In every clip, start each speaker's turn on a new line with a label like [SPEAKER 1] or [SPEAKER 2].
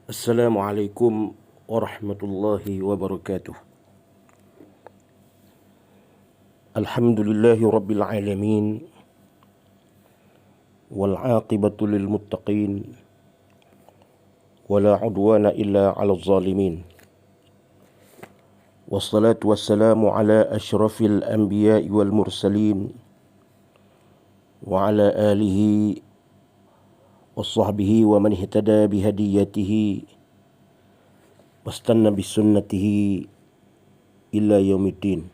[SPEAKER 1] Assalamualaikum warahmatullahi wabarakatuh. Alhamdulillahi rabbil alamin wal aqibatu lil muttaqin wala udwana illa 'alal zalimin. Wassalatu wassalamu ala asyrafil anbiya'i wal mursalin wa ala alihi washabbihi wa man ihtada bihadiyatihi wastanna bisunnatihi ila yaumiddin.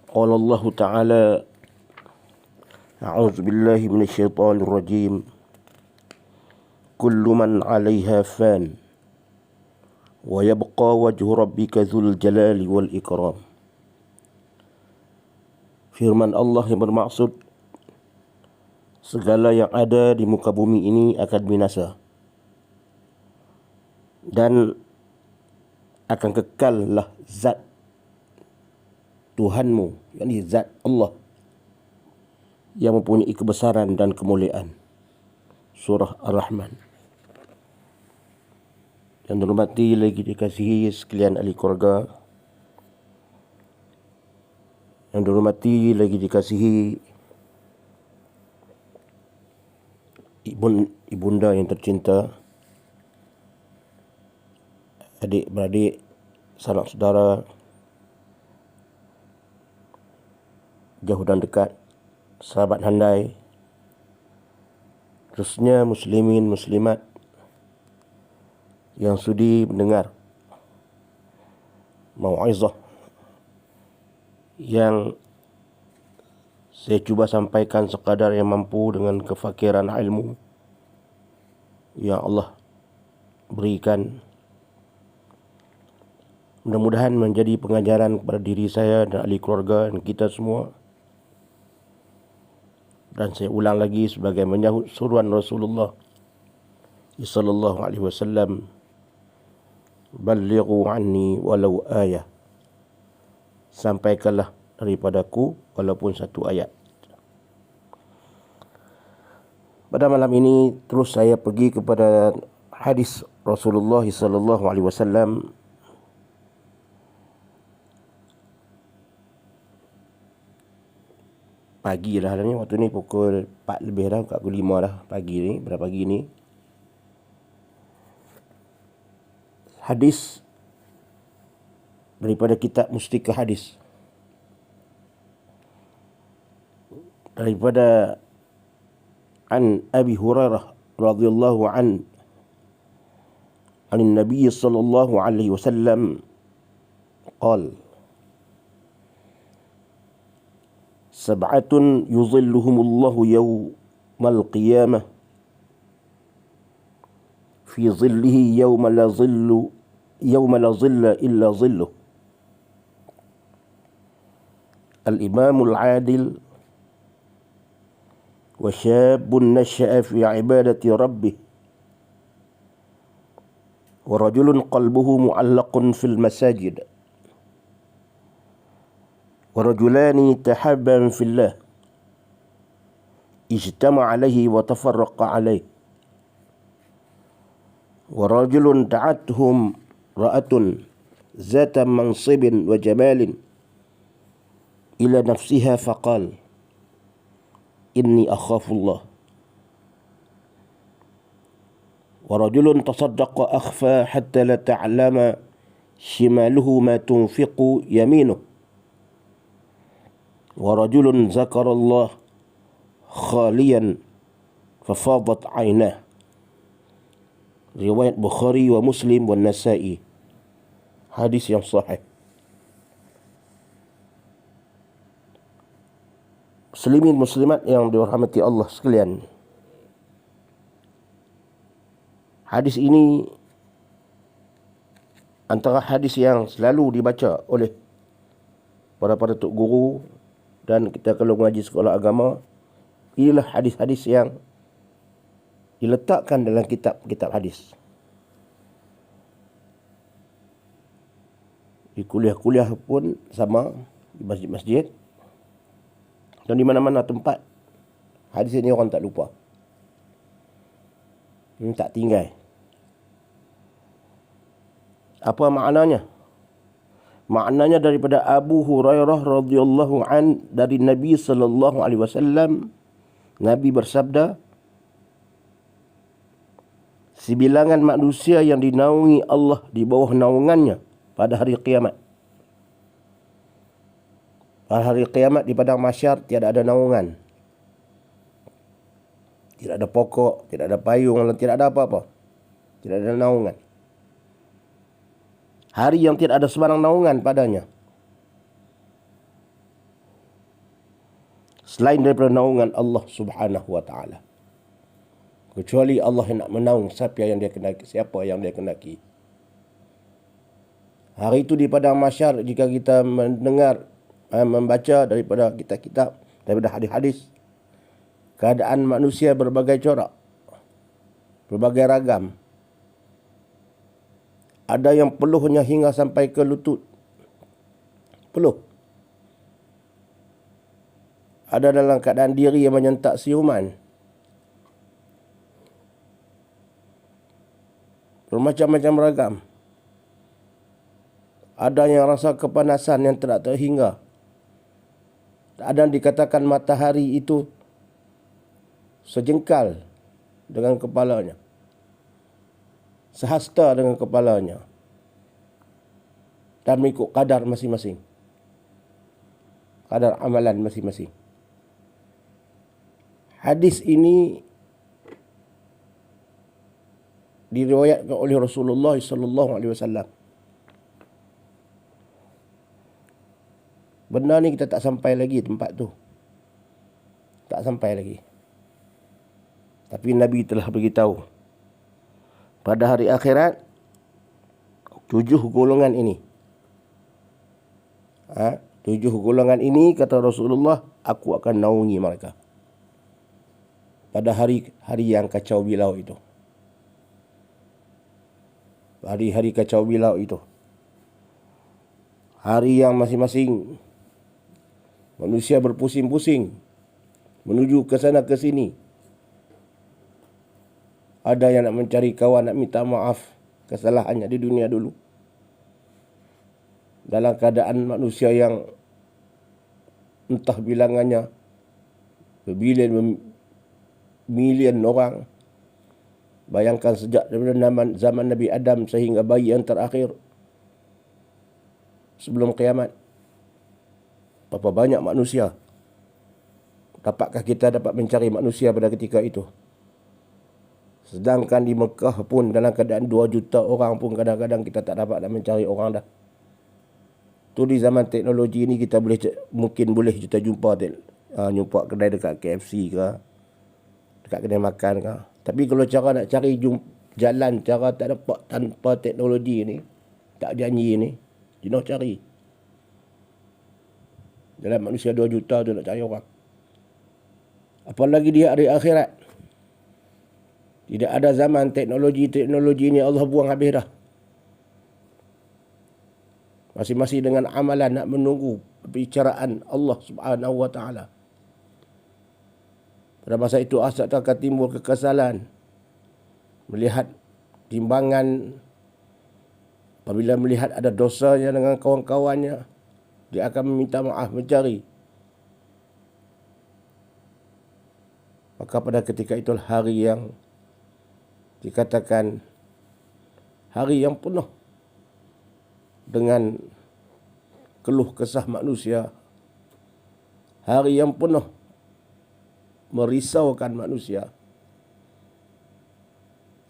[SPEAKER 1] Qala Allah Ta'ala A'udzu billahi minasyaitonir rajim. Kullu man 'alaiha fan wa yabqa wajhu rabbika dzul jalali wal ikram. Firman Allah yang bermaksud segala yang ada di muka bumi ini akan binasa dan akan kekallah zat Tuhanmu, yakni zat Allah yang mempunyai kebesaran dan kemuliaan. Surah Ar-Rahman. Yang dihormati lagi dikasihi sekalian ahli keluarga, yang dihormati lagi dikasihi ibunda yang tercinta, adik-beradik, sanak saudara, jauh dan dekat, sahabat handai, terusnya muslimin muslimat yang sudi mendengar mau'izah yang saya cuba sampaikan sekadar yang mampu dengan kefakiran ilmu yang Allah berikan. Mudah-mudahan menjadi pengajaran kepada diri saya dan ahli keluarga dan kita semua. Dan saya ulang lagi sebagai menyahut suruhan Rasulullah sallallahu alaihi wasallam, ballighu anni walau ayah. Sampaikanlah daripadaku walaupun satu ayat. Pada malam ini terus saya pergi kepada hadis Rasulullah sallallahu alaihi wasallam pagi dah ni, waktu ni pukul 4 lebih dah, pukul 5 dah pagi ni, pada pagi ni. Hadis daripada kitab Mustika Hadis daripada an Abi Hurairah radhiyallahu an Nabi sallallahu alaihi wasallam qala sab'atun yuzilluhumullahu yawmal qiyamah fi zillihi yawma la zilla illa zilluh. Al-imamul adil wa syabun nasha'a fi ibadati rabbih wa rajulun qalbuhu mu'allaqun fil masajid wa rajulani tahabban fillah ijtama'a alayhi wa tafarraqa alayhi wa rajulun da'atuhum ra'atun zata mansibin wa jamalin ila nafsiha faqal inni akhafullah wa rajulun tasaddaqa akhfa hatta la ta'lama shimaluhu ma tunfiqu yaminuh wa rajulun zakarallah khaliyan fafadat aynah. Riwayat Bukhari wa Muslim wa Nasa'i. Hadis yang sahih. Muslimin muslimat yang dirahmati Allah sekalian, hadis ini antara hadis yang selalu dibaca oleh para tok guru dan kita kalau mengaji sekolah agama. Inilah hadis-hadis yang diletakkan dalam kitab-kitab hadis. Di kuliah-kuliah pun sama, di masjid-masjid dan di mana-mana tempat hadis ini orang tak lupa. Tak tinggal. Apa maknanya? Maknanya daripada Abu Hurairah radhiyallahu an dari Nabi sallallahu alaihi wasallam, Nabi bersabda, sebilangan manusia yang dinaungi Allah di bawah naungannya pada hari kiamat. Pada hari kiamat di padang mahsyar tiada ada naungan. Tidak ada pokok, tidak ada payung, tidak ada apa-apa. Tidak ada naungan. Hari yang tidak ada sebarang naungan padanya. Selain daripada naungan Allah subhanahu wa ta'ala. Kecuali Allah yang nak menaung siapa yang dia kenaki. Hari itu di padang mahsyar, jika kita mendengar, membaca daripada kitab-kitab, daripada hadis-hadis, keadaan manusia berbagai corak, berbagai ragam. Ada yang peluhnya hingga sampai ke lutut. Peluh. Ada dalam keadaan diri yang menyentak siuman. Bermacam-macam ragam. Ada yang rasa kepanasan yang tidak terhingga. Ada yang dikatakan matahari itu sejengkal dengan kepalanya. Sehasta dengan kepalanya. Dan mengikut kadar masing-masing. Kadar amalan masing-masing. Hadis ini diriwayatkan oleh Rasulullah sallallahu alaihi wasallam. Benda ni kita tak sampai lagi tempat tu. Tak sampai lagi. Tapi Nabi telah beritahu. Pada hari akhirat, 7 golongan ini. 7 golongan ini, kata Rasulullah, aku akan naungi mereka. Pada hari yang kacau bilau itu. Hari-hari kacau bilau itu. Hari yang masing-masing manusia berpusing-pusing menuju ke sana ke sini. Ada yang nak mencari kawan, nak minta maaf kesalahannya di dunia dulu. Dalam keadaan manusia yang entah bilangannya berbilion orang. Bayangkan sejak daripada zaman Nabi Adam sehingga bayi yang terakhir sebelum kiamat. Berapa banyak manusia. Dapatkah kita dapat mencari manusia pada ketika itu? Sedangkan di Mekah pun dalam keadaan 2 juta orang pun kadang-kadang kita tak dapat nak mencari orang dah. Tu di zaman teknologi ni kita mungkin boleh kita jumpa kedai dekat KFC ke, dekat kedai makan ke. Tapi kalau cara nak cari jalan cara tak dapat tanpa teknologi ni, tak janji ni, jenuh cari. Dalam manusia 2 juta tu nak cari orang. Apalagi di hari akhirat. Tidak ada zaman teknologi ni Allah buang habis dah. Masing-masing dengan amalan nak menunggu perbicaraan Allah subhanahu wa ta'ala. Pada masa itu asal akan timbul kekesalan. Melihat timbangan. Apabila melihat ada dosanya dengan kawan-kawannya, dia akan meminta maaf, mencari. Maka pada ketika itu hari yang dikatakan hari yang penuh dengan keluh kesah manusia. Hari yang penuh merisaukan manusia.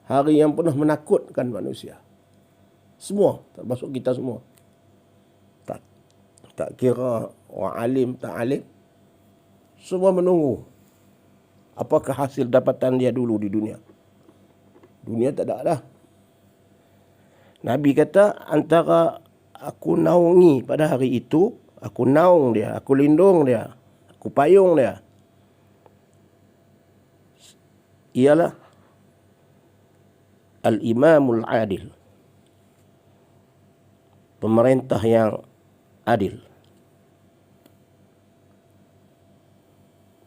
[SPEAKER 1] Hari yang penuh menakutkan manusia. Semua, termasuk kita semua. Tak kira orang alim, tak alim. Semua menunggu. Apakah hasil dapatan dia dulu di dunia? Dunia tak ada dah. Nabi kata, antara aku naungi pada hari itu, aku naung dia, aku lindung dia, aku payung dia, ialah al-imamul adil. Pemerintah yang adil.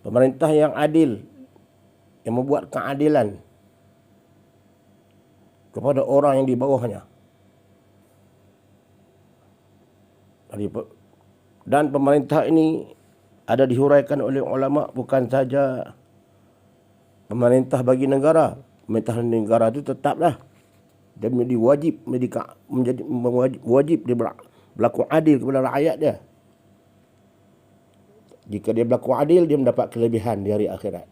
[SPEAKER 1] Pemerintah yang adil, yang membuat keadilan kepada orang yang di bawahnya. Dan pemerintah ini ada dihuraikan oleh ulama bukan saja pemerintah bagi negara. Pemerintah negara itu tetaplah dia menjadi wajib dia berlaku adil kepada rakyat dia. Jika dia berlaku adil, dia mendapat kelebihan di hari akhirat.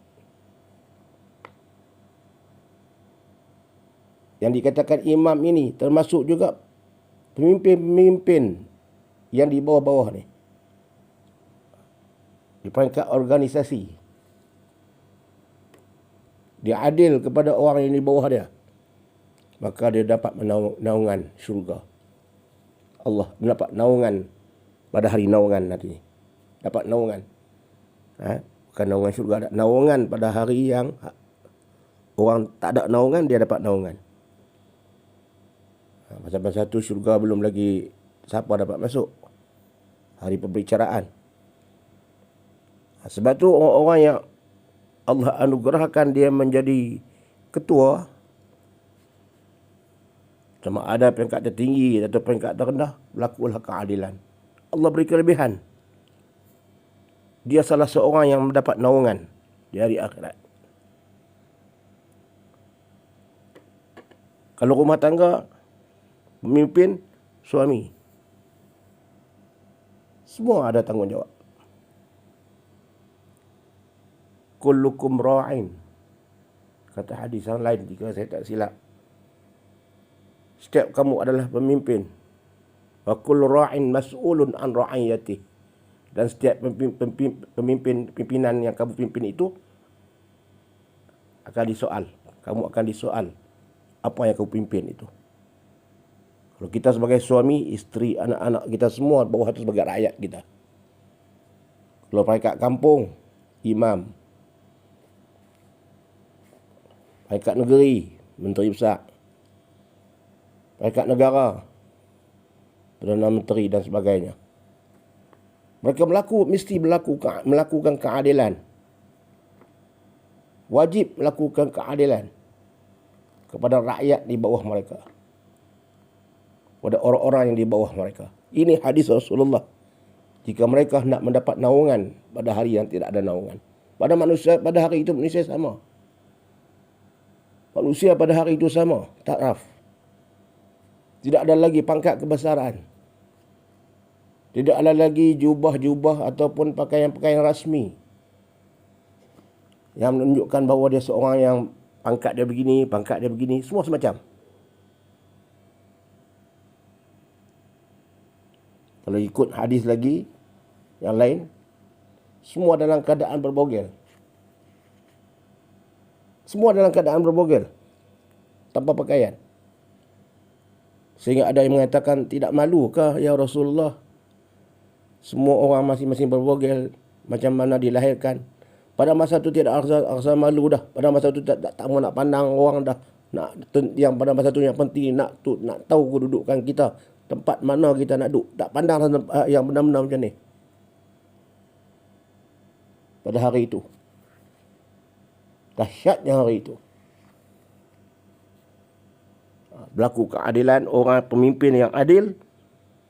[SPEAKER 1] Yang dikatakan imam ini termasuk juga pemimpin-pemimpin yang di bawah-bawah ni. Di peringkat organisasi. Dia adil kepada orang yang di bawah dia. Maka dia dapat naungan syurga. Allah mendapat naungan pada hari naungan nanti. Dapat naungan. Bukan naungan syurga. Naungan pada hari yang orang tak ada naungan, dia dapat naungan. Masa-masa tu syurga belum lagi siapa dapat masuk. Hari pembicaraan. Sebab tu orang-orang yang Allah anugerahkan dia menjadi ketua, sama ada peringkat tertinggi atau peringkat terendah, berlakulah keadilan. Allah beri kelebihan. Dia salah seorang yang mendapat naungan di hari akhirat. Kalau rumah tangga, pemimpin, suami, semua ada tanggungjawab. Kullukum ra'in. Kata hadis yang lain jika saya tak silap. Setiap kamu adalah pemimpin. Wa kullu ra'in mas'ulun an ra'iyati. Dan setiap pimpinan yang kamu pimpin itu akan disoal. Kamu akan disoal apa yang kamu pimpin itu. Kalau kita sebagai suami, isteri, anak-anak kita semua bawah itu sebagai rakyat kita. Kalau peringkat kampung, imam. Peringkat negeri, menteri besar. Peringkat negara, Perdana Menteri dan sebagainya. Mereka mesti melakukan keadilan. Wajib melakukan keadilan kepada rakyat di bawah mereka. Pada orang-orang yang di bawah mereka. Ini hadis Rasulullah. Jika mereka nak mendapat naungan pada hari yang tidak ada naungan. Pada manusia, pada hari itu manusia sama. Manusia pada hari itu sama. Ta'raf. Tidak ada lagi pangkat kebesaran. Tidak ada lagi jubah-jubah ataupun pakaian-pakaian rasmi yang menunjukkan bahawa dia seorang yang pangkat dia begini, semua semacam. Kalau ikut hadis lagi yang lain, semua dalam keadaan berbogel. Semua dalam keadaan berbogel, tanpa pakaian. Sehingga ada yang mengatakan, tidak malukah ya Rasulullah? Semua orang masing-masing berbogel, macam mana dilahirkan. Pada masa itu tidak rasa malu dah. Pada masa itu tak mau nak pandang orang dah. Yang pada masa itu yang penting nak tahu kedudukan kita. Tempat mana kita nak duduk. Tak pandang yang benar-benar macam ni. Pada hari itu. Dahsyatnya hari itu. Berlaku keadilan, orang pemimpin yang adil,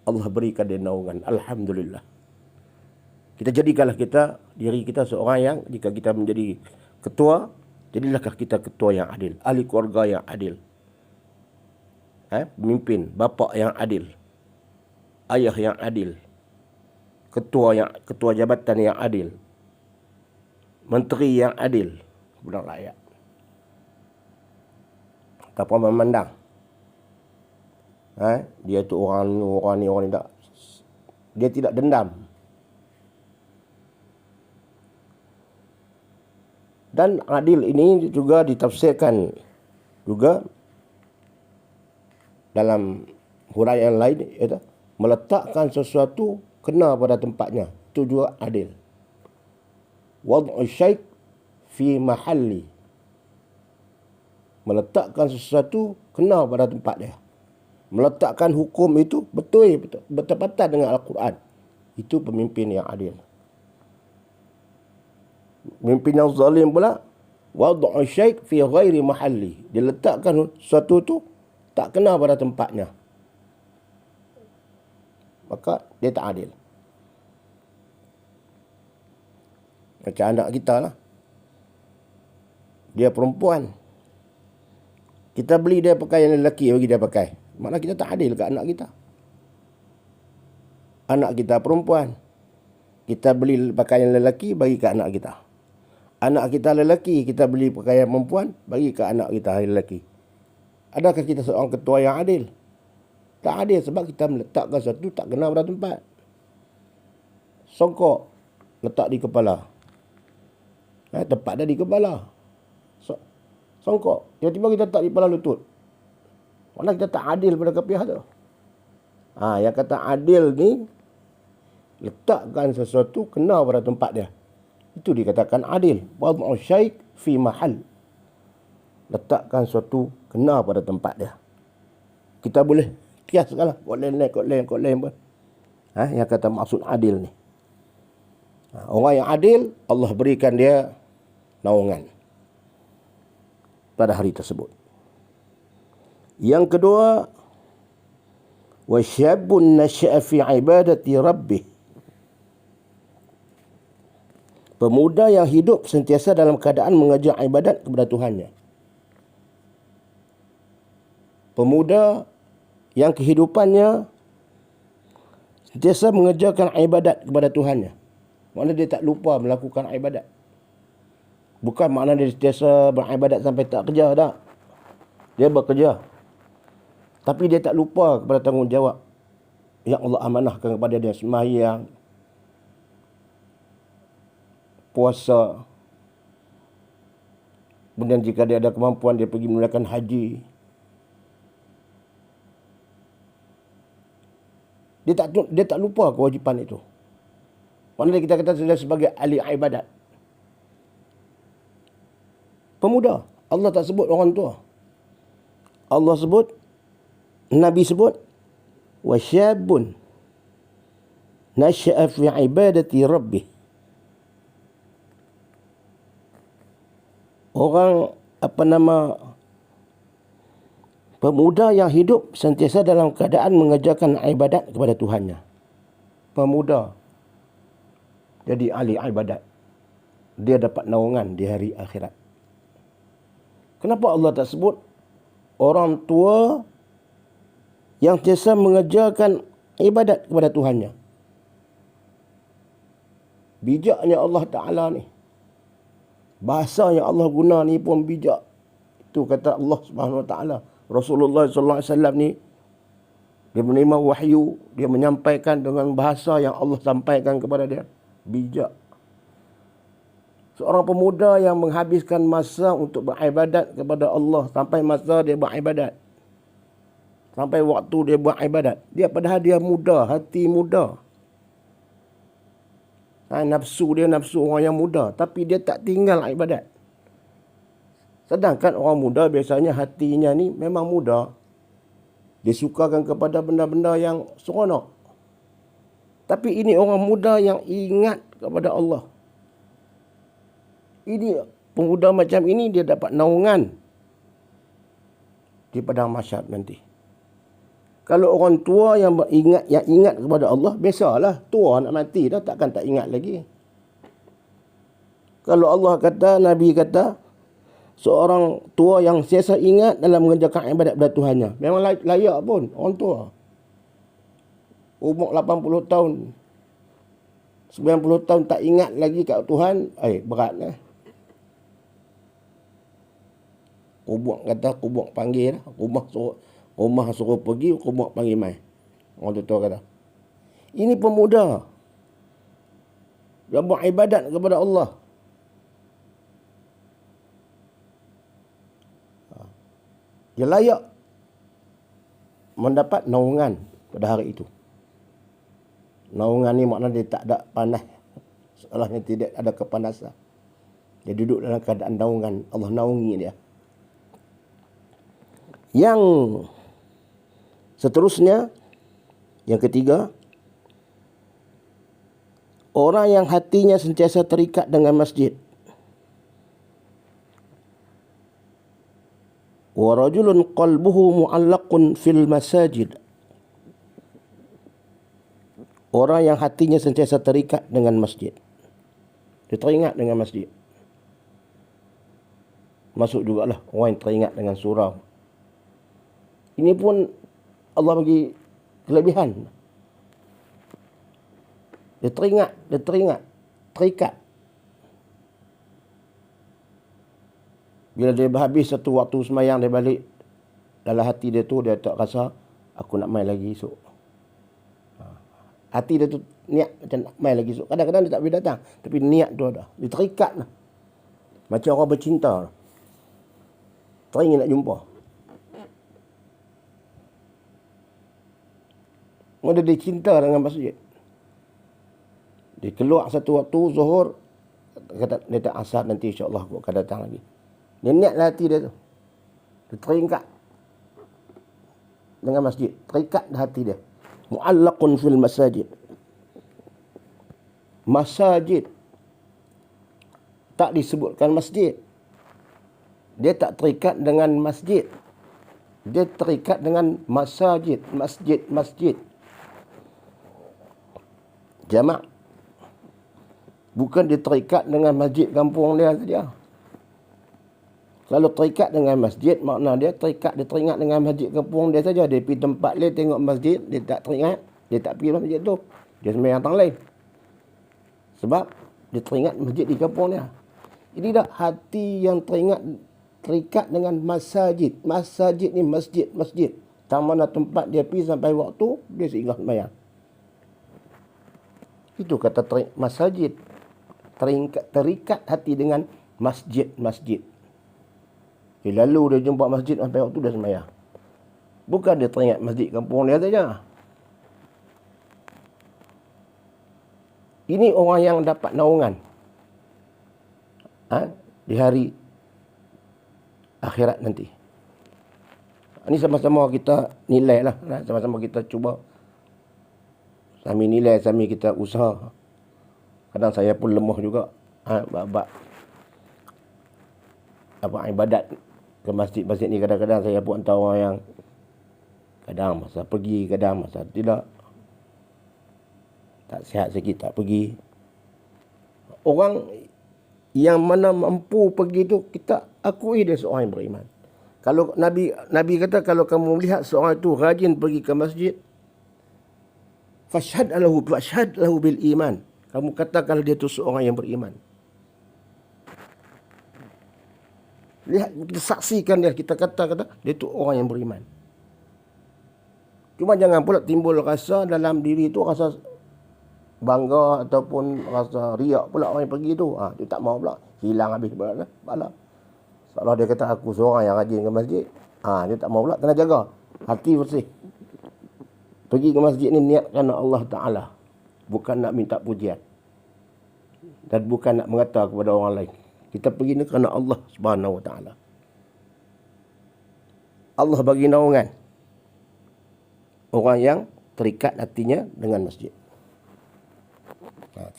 [SPEAKER 1] Allah berikan dia naungan. Alhamdulillah. Kita jadikanlah diri kita seorang yang, jika kita menjadi ketua, jadilahkah kita ketua yang adil. Ahli keluarga yang adil. Pemimpin, bapa yang adil. Ayah yang adil. Ketua jabatan yang adil. Menteri yang adil kepada rakyat. Tanpa memandang. Dia tu orang ni tak. Dia tidak dendam. Dan adil ini juga ditafsirkan juga dalam huraian lain, iaitu meletakkan sesuatu kena pada tempatnya. Itu juga adil. Wad'u syai' fi mahalli. Meletakkan sesuatu kena pada tempat dia. Meletakkan hukum itu betul bertepatan dengan Al-Quran. Itu pemimpin yang adil. Pemimpin yang zalim pula, wad'u syai' fi ghairi mahalli. Dia letakkan sesuatu itu tak kena pada tempatnya, maka dia tak adil. Macam anak kita lah. Dia perempuan. Kita beli dia pakaian lelaki bagi dia pakai. Maknanya kita tak adil ke anak kita. Anak kita perempuan. Kita beli pakaian lelaki bagi ke anak kita. Anak kita lelaki, kita beli pakaian perempuan bagi ke anak kita lelaki. Adakah kita seorang ketua yang adil? Tak adil sebab kita meletakkan sesuatu tak kena pada tempat. Songkok letak di kepala. Tempat dia di kepala. Songkok. Tiba-tiba kita tak di kepala lutut. Mana kita tak adil pada kepiah tu. Yang kata adil ni, letakkan sesuatu kena pada tempat dia. Itu dikatakan adil. Wad'u syai' fi mahal. Letakkan sesuatu kena pada tempat dia. Kita boleh kiaskan lah. Kot lain pun. Yang kata maksud adil ni. Orang yang adil, Allah berikan dia naungan pada hari tersebut. Yang kedua, wasyabun nasya'a fi ibadati rabbih. Pemuda yang hidup sentiasa dalam keadaan mengejar ibadat kepada Tuhannya. Pemuda yang kehidupannya sentiasa mengerjakan ibadat kepada Tuhannya. Maknanya dia tak lupa melakukan ibadat. Bukan makna dia sentiasa beribadat sampai tak kerja, tak. Dia bekerja. Tapi dia tak lupa kepada tanggungjawab yang Allah amanahkan kepada dia. Sembahyang, puasa. Kemudian jika dia ada kemampuan, dia pergi menunaikan haji. Dia tak lupa kewajipan itu. Maknanya kita kata dia sebagai ahli ibadat. Pemuda. Allah tak sebut orang tua. Allah sebut, Nabi sebut, wasyabun nasya'a fi ibadati rabbih. Orang pemuda yang hidup sentiasa dalam keadaan mengerjakan ibadat kepada Tuhannya. Pemuda jadi ahli ibadat. Dia dapat naungan di hari akhirat. Kenapa Allah tak sebut orang tua yang sentiasa mengerjakan ibadat kepada Tuhannya? Bijaknya Allah Ta'ala ni. Bahasa yang Allah guna ni pun bijak. Itu kata Allah Subhanahu Wa Ta'ala. Rasulullah Sallallahu Alaihi Wasallam ni, dia menerima wahyu, dia menyampaikan dengan bahasa yang Allah sampaikan kepada dia. Bijak. Seorang pemuda yang menghabiskan masa untuk beribadat kepada Allah sampai masa dia beribadat. Sampai waktu dia beribadat. Dia padahal dia muda, hati muda. Nafsu dia nafsu orang yang muda. Tapi dia tak tinggal ibadat. Sedangkan orang muda biasanya hatinya ni memang muda. Dia sukakan kepada benda-benda yang seronok. Tapi ini orang muda yang ingat kepada Allah. Ini pemuda macam ini dia dapat naungan di padang mahsyar nanti. Kalau orang tua yang ingat kepada Allah, biasalah tua nak mati dah, takkan tak ingat lagi. Kalau Allah kata, Nabi kata, seorang tua yang sentiasa ingat dalam mengerjakan ibadat kepada Tuhannya, memang layak pun orang tua. Umur 80 tahun, 90 tahun tak ingat lagi kat Tuhan, berat lah. Kubuk panggil lah. Rumah suruh pergi, kubuk panggil mai. Orang tua kata. Ini pemuda. Dia buat ibadat kepada Allah. Dia layak mendapat naungan pada hari itu. Naungan ni maknanya dia tak ada panas. Seolahnya tidak ada kepanasan. Dia duduk dalam keadaan naungan. Allah naungi dia. Yang seterusnya, yang ketiga, orang yang hatinya sentiasa terikat dengan masjid. Wa rajulun qalbuhu mu'allaqun fil masajid. Orang yang hatinya sentiasa terikat dengan masjid. Dia teringat dengan masjid. Masuk jugalah orang yang teringat dengan surau. Ini pun Allah bagi kelebihan. Dia teringat, terikat. Bila dia habis satu waktu semayang, dia balik, dalam hati dia tu, dia tak rasa, aku nak main lagi esok. Hati dia tu niat macam nak main lagi esok. Kadang-kadang dia tak boleh datang, tapi niat tu ada. Dia terikat lah. Macam orang bercinta. Teringin nak jumpa. Mula dia cinta dengan masjid. Dia keluar satu waktu zuhur, kata dia tak asar nanti insya-Allah aku akan datang lagi. Dia niatlah hati dia tu. Dia terikat dengan masjid, terikat hati dia. Mu'allaqun fil masajid. Masajid tak disebutkan masjid. Dia tak terikat dengan masjid. Dia terikat dengan masajid, masjid. Jamak. Bukan dia terikat dengan masjid kampung dia saja. Kalau terikat dengan masjid, makna dia terikat, dia teringat dengan masjid kampung dia saja. Dia pergi tempat lain tengok masjid, dia tak teringat, dia tak pergi masjid tu. Dia sembahyang tang lain. Sebab dia teringat masjid di kampung dia. Ini dah hati yang terikat dengan masjid. Masjid ni masjid. Tang mana tempat dia pergi sampai waktu, dia singgah sembahyang. Itu kata masjid. Terikat hati dengan masjid. Dia lalu dia jumpa masjid sampai waktu dia sembahyang. Bukan dia teringat masjid kampung dia saja. Ini orang yang dapat naungan di hari akhirat nanti. Ini sama-sama kita nilai lah. Sama-sama kita cuba. Sambil nilai, sambil kita usaha. Kadang saya pun lemah juga. Bab ibadat ke masjid-masjid ni, kadang-kadang saya pun antara orang yang kadang masa pergi, kadang masa tidak. Tak sihat sikit tak pergi. Orang yang mana mampu pergi tu, kita akui dia seorang yang beriman. Kalau Nabi kata, kalau kamu melihat seorang itu rajin pergi ke masjid, fashhad lahu bil iman. Kamu katakan dia tu seorang yang beriman. Lihat, kita saksikan dia, kita kata dia tu orang yang beriman. Cuma jangan pula timbul rasa dalam diri tu, rasa bangga ataupun rasa riak pula orang yang pergi tu. Dia tak mau pula, hilang habis bala. Seolah dia kata aku seorang yang rajin ke masjid. Dia tak mau pula, kena jaga hati bersih. Pergi ke masjid ni niat kerana Allah Ta'ala, bukan nak minta pujian dan bukan nak mengata kepada orang lain. Kita pergi ni kerana Allah Subhanahu Wa Ta'ala. Allah bagi naungan orang yang terikat hatinya dengan masjid.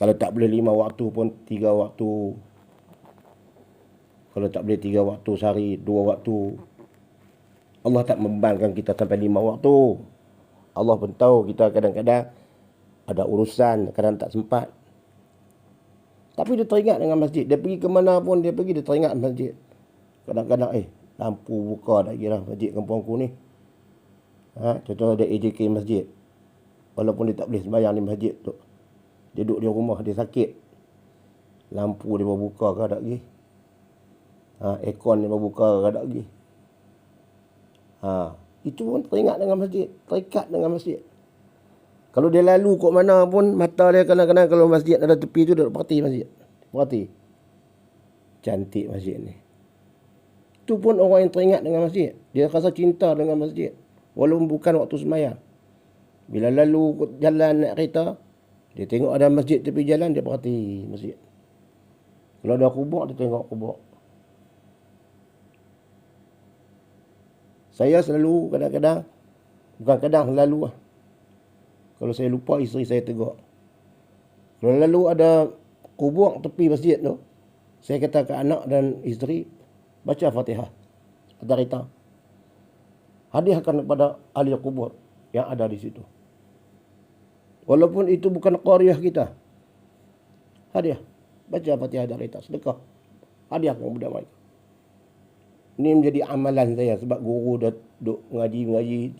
[SPEAKER 1] Kalau tak boleh 5 waktu pun 3 waktu. Kalau tak boleh 3 waktu sehari, 2 waktu. Allah tak membebankan kita sampai 5 waktu. Allah pun tahu kita kadang-kadang ada urusan, kadang tak sempat. Tapi dia teringat dengan masjid. Dia pergi ke mana pun dia pergi, dia teringat masjid. Kadang-kadang, lampu buka dah kira masjid kampung aku ni. Contoh ada AJK masjid. Walaupun dia tak boleh sembahyang di masjid tu. Dia duduk di rumah, dia sakit. Lampu dia buka ke tak lagi. Aircon dia buka ke tak lagi. Itu pun teringat dengan masjid. Terikat dengan masjid. Kalau dia lalu kat mana pun, mata dia kadang-kadang kalau masjid ada tepi tu, dia perhati masjid. Perhati. Cantik masjid ni. Itu pun orang yang teringat dengan masjid. Dia rasa cinta dengan masjid. Walaupun bukan waktu sembahyang. Bila lalu jalan naik kereta, dia tengok ada masjid tepi jalan, dia perhati masjid. Kalau ada kubur, dia tengok kubur. Saya selalu kadang-kadang, bukan kadang, selalu lah. Kalau saya lupa, isteri saya tegur. Kalau lalu ada kubur tepi masjid tu, saya kata ke anak dan isteri, baca Fatihah. Ada kereta. Hadiahkan kepada ahli kubur yang ada di situ. Walaupun itu bukan qaryah kita. Hadiah. Baca Fatihah dari kita, sedekah. Hadiahkan kepada mereka. Ini menjadi amalan saya sebab guru dah duk mengaji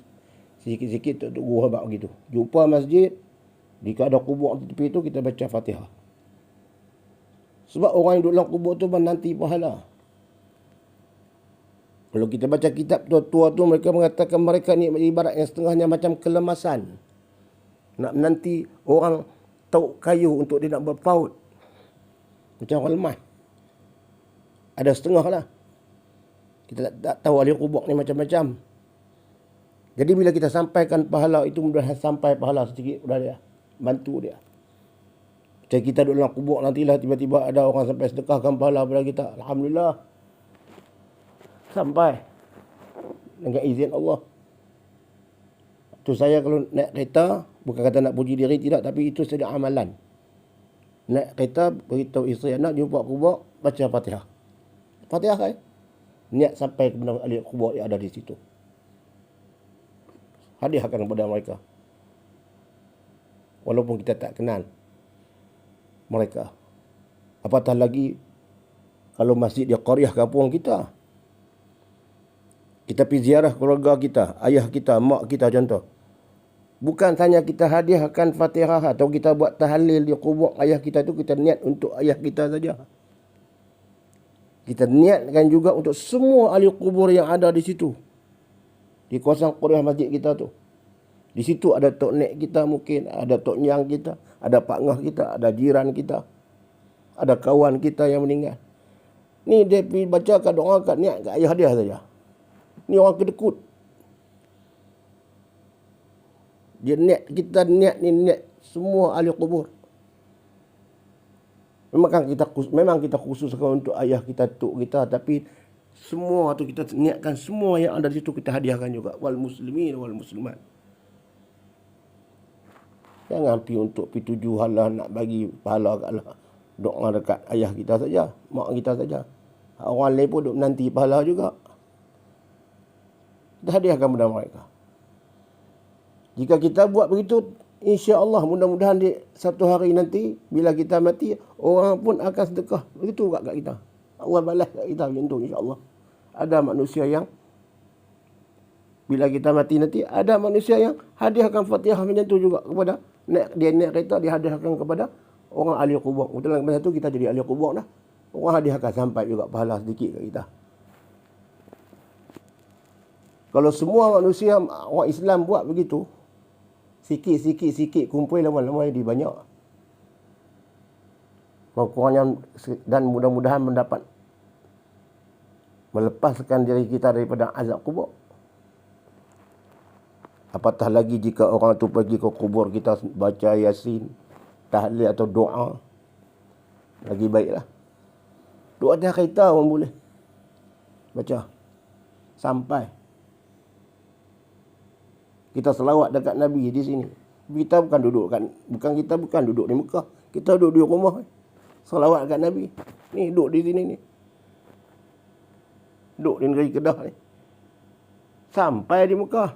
[SPEAKER 1] sikit-sikit duk guru habaq begitu. Jumpa masjid, jika ada kubur di tepi itu kita baca Fatihah. Sebab orang yang duduk dalam kubur tu menanti pahala. Kalau kita baca kitab tua-tua tu, mereka mengatakan mereka ni ibarat yang setengahnya macam kelemasan. Nak menanti orang tahu kayu untuk dia nak berpaut. Macam orang lemah. Ada setengah lah. Kita tak tahu ahli kubur ni macam-macam. Jadi bila kita sampaikan pahala itu, mudah-mudahan sampai pahala sedikit kepada dia. Bantu dia. Macam kita duduk dalam kubur, nantilah tiba-tiba ada orang sampai sedekahkan pahala kepada kita. Alhamdulillah. Sampai. Dengan izin Allah. Itu saya kalau naik kereta, bukan kata nak puji diri, tidak. Tapi itu saja amalan. Naik kereta, beritahu isteri anak, jumpa kubur, baca Fatihah. Fatihah kan? Niat sampai kepada ahli kubur yang ada di situ. Hadiahkan kepada mereka. Walaupun kita tak kenal mereka. Apatah lagi kalau masjid di qaryah kampung kita. Kita pergi ziarah keluarga kita, ayah kita, mak kita contoh. Bukan hanya kita hadiahkan Fatihah atau kita buat tahlil di kubur ayah kita tu, kita niat untuk ayah kita saja. Kita niatkan juga untuk semua ahli kubur yang ada di situ. Di kawasan qaryah masjid kita tu. Di situ ada tok nek kita mungkin, ada tok nyang kita, ada pak ngah kita, ada jiran kita, ada kawan kita yang meninggal. Ni dia pergi bacakan doa kat niat kat ayah dia saja. Ni orang kedekut. Dia niat, kita niat ni niat semua ahli kubur. Memang kita khususkan untuk ayah kita, tok kita, tapi semua tu kita niatkan semua yang ada di situ kita hadiahkan juga. Wal muslimin wal muslimat. Jangan pergi untuk pergi tuju halah nak bagi pahala kat Allah. Doa dekat ayah kita saja, mak kita saja. Orang lain pun duk menanti pahala juga. Kita hadiahkan kepada mereka. Jika kita buat begitu, insya-Allah mudah-mudahan di satu hari nanti bila kita mati, orang pun akan sedekah. Begitu kat kita. Allah balas kat kita macam tu, insya-Allah. Ada manusia yang bila kita mati nanti, ada manusia yang hadiahkan Fatihah macam tu juga kepada dia naik kereta, dia hadiahkan kepada orang ahli kubur. Betul masa tu kita jadi ahli kubur dah. Orang hadiahkan sampai juga pahala sedikit kat kita. Kalau semua manusia, orang Islam buat begitu, sikit kumpul lama-lama jadi banyak. Kurangnya, dan mudah-mudahan mendapat melepaskan diri kita daripada azab kubur. Apatah lagi jika orang tu pergi ke kubur kita baca Yasin, tahlil atau doa, lagi baiklah. Doa atas kereta pun boleh baca sampai. Kita selawat dekat Nabi di sini. Kita bukan duduk di Mekah. Kita duduk di rumah. Selawat dekat Nabi. Ni duduk di sini ni. Duduk di negeri Kedah ni. Sampai di Mekah.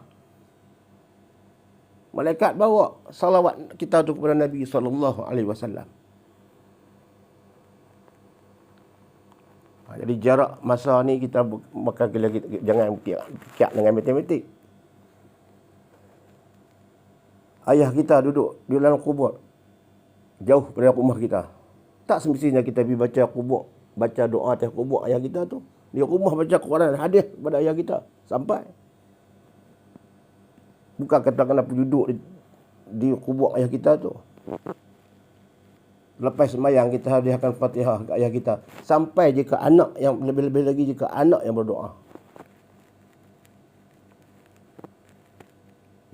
[SPEAKER 1] Malaikat bawa salawat kita tu kepada Nabi SAW. Jadi jarak masa ni kita jangan kiak dengan matematik. Ayah kita duduk di dalam kubur, jauh dari rumah kita. Tak semestinya kita pergi baca kubur, baca doa atas kubur ayah kita tu. Di rumah baca Quran, hadiah kepada ayah kita. Sampai. Bukan kata kena pergi duduk di kubur ayah kita tu. Lepas sembahyang kita hadiahkan Fatihah ke ayah kita. Sampai jika anak yang lebih-lebih lagi jika anak yang berdoa.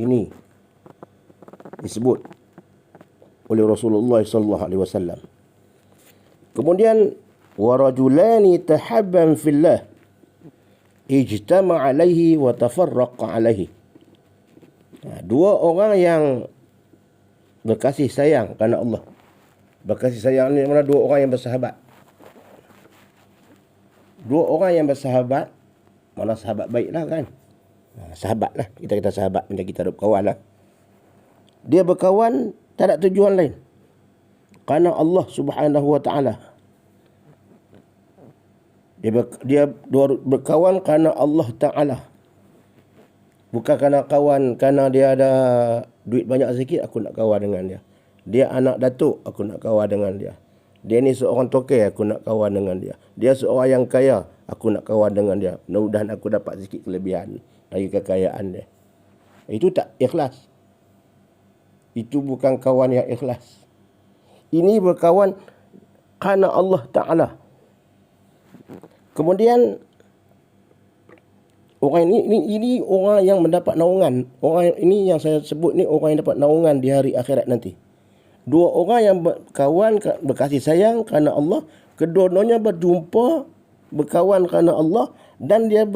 [SPEAKER 1] Ini disebut oleh Rasulullah sallallahu alaihi wasallam. Kemudian warajulani tahabban fillah ijtama alaihi wa tafarraqa alaihi. Dua orang yang berkasih sayang kerana Allah. Berkasih sayang ni mana dua orang yang bersahabat. Dua orang yang bersahabat, mana sahabat baiklah kan. Sahabat lah. Kita kata sahabat macam kita ada berkawan lah. Dia berkawan tak ada tujuan lain. Kerana Allah Subhanahu Wa Ta'ala. Dia berkawan kerana Allah Ta'ala. Bukan kerana kawan, kerana dia ada duit banyak sikit, aku nak kawan dengan dia. Dia anak datuk, aku nak kawan dengan dia. Dia ni seorang toke, aku nak kawan dengan dia. Dia seorang yang kaya, aku nak kawan dengan dia. Mudah-mudahan aku dapat sikit kelebihan dari kekayaan dia. Itu tak ikhlas. Itu bukan kawan yang ikhlas. Ini berkawan kerana Allah Ta'ala. Kemudian orang ini orang yang mendapat naungan. Orang ini yang saya sebut ni orang yang dapat naungan di hari akhirat nanti. Dua orang yang berkawan, berkasih sayang kerana Allah, kedua-duanya berjumpa, berkawan kerana Allah, dan dia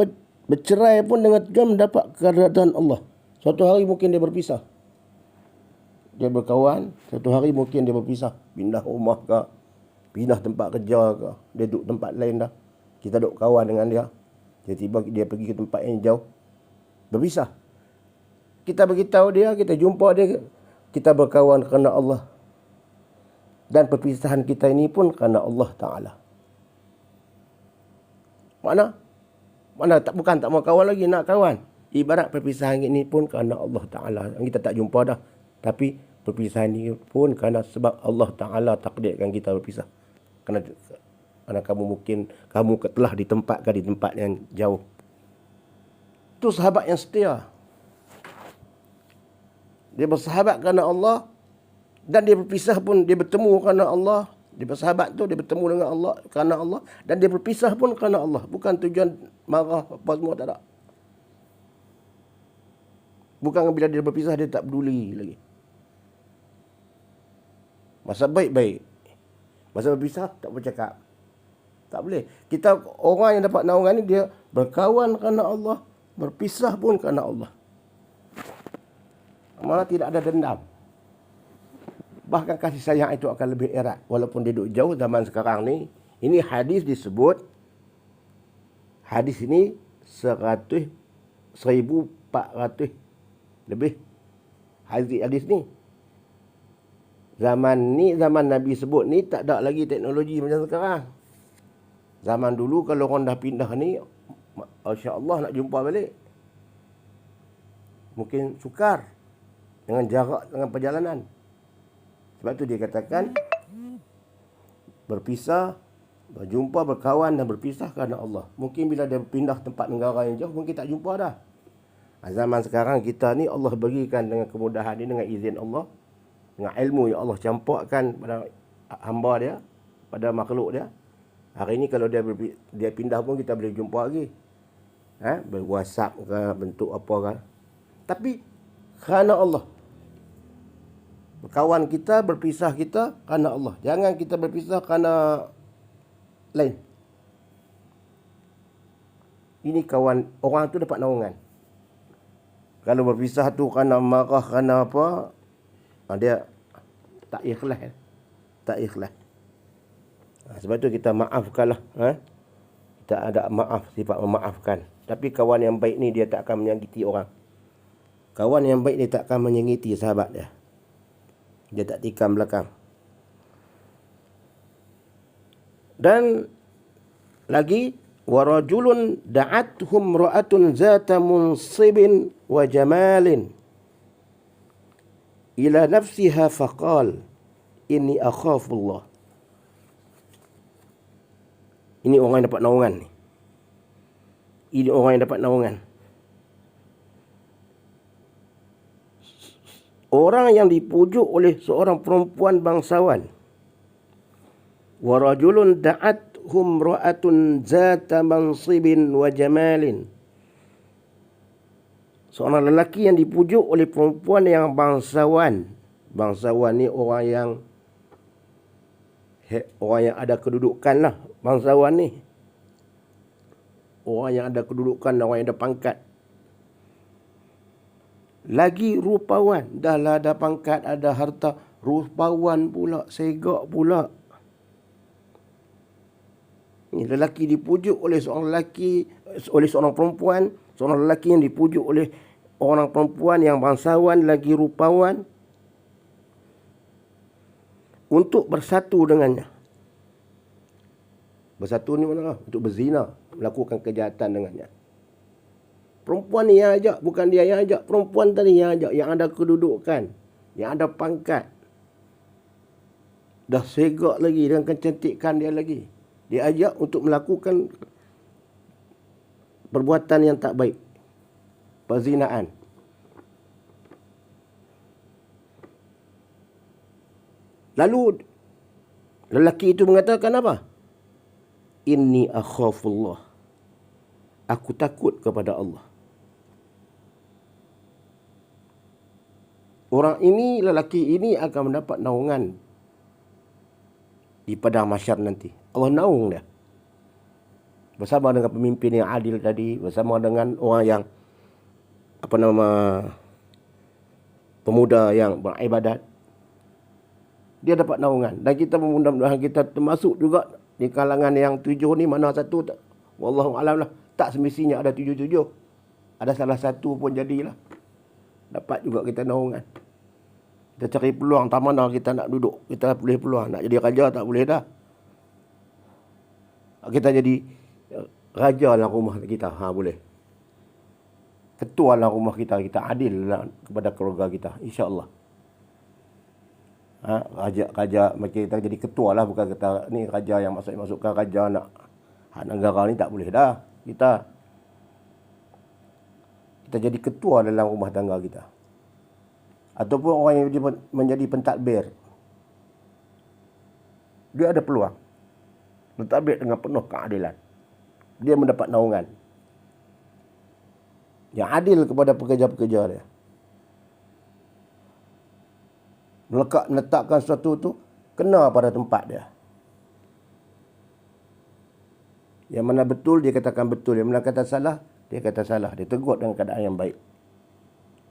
[SPEAKER 1] bercerai pun dengan tujuan mendapat keridaan Allah. Suatu hari mungkin dia berpisah. Dia berkawan, satu hari mungkin dia berpisah. Pindah rumah ke, pindah tempat kerja ke, dia duduk tempat lain dah. Kita duduk kawan dengan dia. Tiba-tiba dia pergi ke tempat yang jauh. Berpisah. Kita beritahu dia, kita jumpa dia, kita berkawan kerana Allah. Dan perpisahan kita ini pun kerana Allah Ta'ala. Bukan tak mau kawan lagi, nak kawan. Ibarat perpisahan ini pun kerana Allah Ta'ala. Kita tak jumpa dah. Tapi perpisahan ini pun kerana sebab Allah Ta'ala takdirkan kita berpisah. Kerana kamu telah ditempatkan di tempat yang jauh. Itu sahabat yang setia. Dia bersahabat kerana Allah. Dan dia berpisah pun, dia bertemu kerana Allah. Dia bersahabat tu, dia bertemu dengan Allah kerana Allah. Dan dia berpisah pun kerana Allah. Bukan tujuan marah, apa semua, tak ada. Bukan bila dia berpisah, dia tak peduli lagi. Masa baik-baik. Masa berpisah, tak bercakap. Tak boleh. Kita, orang yang dapat naungan ni, dia berkawan kerana Allah. Berpisah pun kerana Allah. Malah tidak ada dendam. Bahkan kasih sayang itu akan lebih erat. Walaupun dia duduk jauh zaman sekarang ni. Ini hadis disebut. Hadis ini 1,400 lebih. Hadis ni. Zaman Nabi sebut ni tak ada lagi teknologi macam sekarang. Zaman dulu kalau orang dah pindah ni, Masya Allah nak jumpa balik. Mungkin sukar. Dengan jarak, dengan perjalanan. Sebab tu dia katakan berpisah, berjumpa, berkawan dan berpisah kerana Allah. Mungkin bila dia pindah tempat negara yang jauh, mungkin tak jumpa dah. Zaman sekarang kita ni Allah berikan dengan kemudahan ni, dengan izin Allah, dengan ilmu yang Allah campurkan pada hamba dia, pada makhluk dia. Hari ni kalau dia pindah pun kita boleh jumpa lagi. WhatsApp ke, bentuk apa ke. Tapi kerana Allah. Kawan kita, berpisah kita kerana Allah. Jangan kita berpisah kerana lain. Ini kawan, orang tu dapat naungan. Kalau berpisah tu kerana marah, kerana apa, dia tak ikhlas. Tak ikhlas. Sebab tu kita maafkanlah. Kita ada maaf, sifat memaafkan. Tapi kawan yang baik ni dia tak akan menyakiti orang. Kawan yang baik dia tak akan menyakiti sahabat dia. Dia tak tikam belakang. Dan lagi, warajulun da'athum ra'atun zata munsibin wa jamalin ila nafsiha faqal inni akhafullah. Ini orang yang dapat naungan ni. Ini orang yang dapat naungan. Orang yang dipujuk oleh seorang perempuan bangsawan. Warajulun da'athum ra'atun zata mansibin wa jamalin. Seorang lelaki yang dipujuk oleh perempuan yang bangsawan. Bangsawan ni orang yang ada kedudukan lah. Bangsawan ni orang yang ada kedudukan, orang yang ada pangkat. Lagi rupawan. Dah lah ada pangkat, ada harta. Rupawan pula, segak pula. Ini lelaki dipujuk oleh seorang lelaki, oleh seorang perempuan Seorang lelaki yang dipujuk oleh orang perempuan yang bangsawan lagi rupawan untuk bersatu dengannya. Bersatu ni mana? Untuk berzina, melakukan kejahatan dengannya. Perempuan ni yang ajak, bukan dia yang ajak. Perempuan tadi yang ajak, yang ada kedudukan, yang ada pangkat. Dah segak lagi dengan kecantikan dia lagi. Dia ajak untuk melakukan perbuatan yang tak baik. Perzinaan. Lalu lelaki itu mengatakan apa? Inni akhafullah. Aku takut kepada Allah. Orang ini, lelaki ini akan mendapat naungan di padang mahsyar nanti. Allah naung dia. Bersama dengan pemimpin yang adil tadi, bersama dengan orang yang pemuda yang beribadat. Dia dapat naungan. Dan kita mudah-mudahan kita termasuk juga di kalangan yang 7 ni, mana satu tak. Wallahu a'lam lah. Tak semestinya ada 7-7. Ada salah satu pun jadilah. Dapat juga kita naungan. Kita cari peluang, tak mana kita nak duduk. Kita boleh peluang. Nak jadi raja tak boleh dah. Kita jadi raja dalam rumah kita. Boleh. Ketua dalam rumah kita. Kita adil kepada keluarga kita. InsyaAllah. Raja macam kita jadi ketua lah. Bukan kita ni raja yang masukkan raja nak hak negara ni, tak boleh dah. Kita jadi ketua dalam rumah tangga kita. Ataupun orang yang menjadi pentadbir. Dia ada peluang. Pentadbir dengan penuh keadilan. Dia mendapat naungan yang adil kepada pekerja-pekerja dia. Meletakkan sesuatu tu kena pada tempat dia. Yang mana betul, dia katakan betul. Yang mana kata salah, dia kata salah. Dia tegur dengan keadaan yang baik.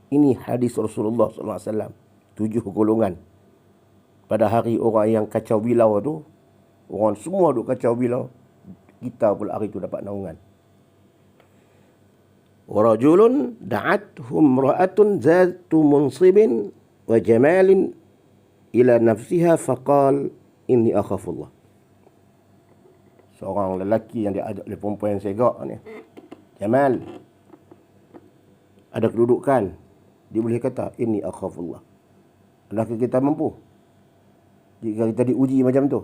[SPEAKER 1] Ini hadis Rasulullah SAW. 7 golongan. Pada hari orang yang kacau bilau tu, orang semua duk kacau bilau, kita pula hari tu dapat naungan. Warajulun da'athum ra'atun zatu munsibin wa jamalin ila nafsiha faqal inni akhafullah. Seorang lelaki yang diajak oleh perempuan yang segak ni, Jamal, ada kedudukan, dia boleh kata inni akhafullah. Adakah kita mampu jika kita diuji macam tu?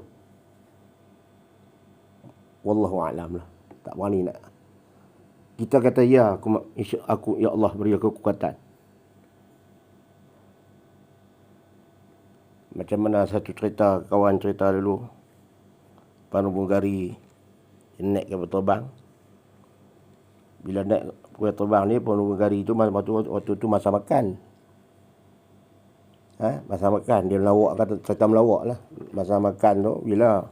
[SPEAKER 1] Wallahu a'lam lah. Tak berani nak. Kita kata ya, aku ya Allah beri aku kekuatan. Macam mana satu cerita, kawan cerita dulu, pramugari naik kapal terbang. Bila naik kapal terbang ni, pramugari tu waktu tu masa makan. Masa makan, dia melawak, kata cerita melawak lah. Masa makan tu, bila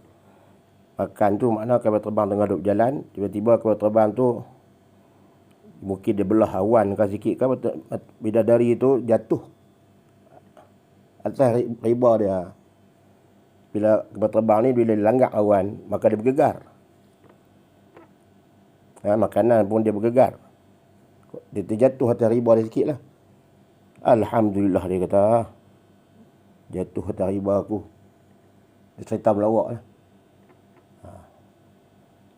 [SPEAKER 1] makan tu makna kapal terbang tengah duduk jalan, tiba-tiba kapal terbang tu mungkin dia belah awan kan sikit kan, bidadari tu jatuh atas riba dia. Bila kapal terbang ni, bila dia langgar awan, maka dia bergegar. Makanan pun dia bergegar. Dia terjatuh atas riba dia sikit lah. Alhamdulillah, dia kata, jatuh atas riba aku. Dia cerita melawak lah.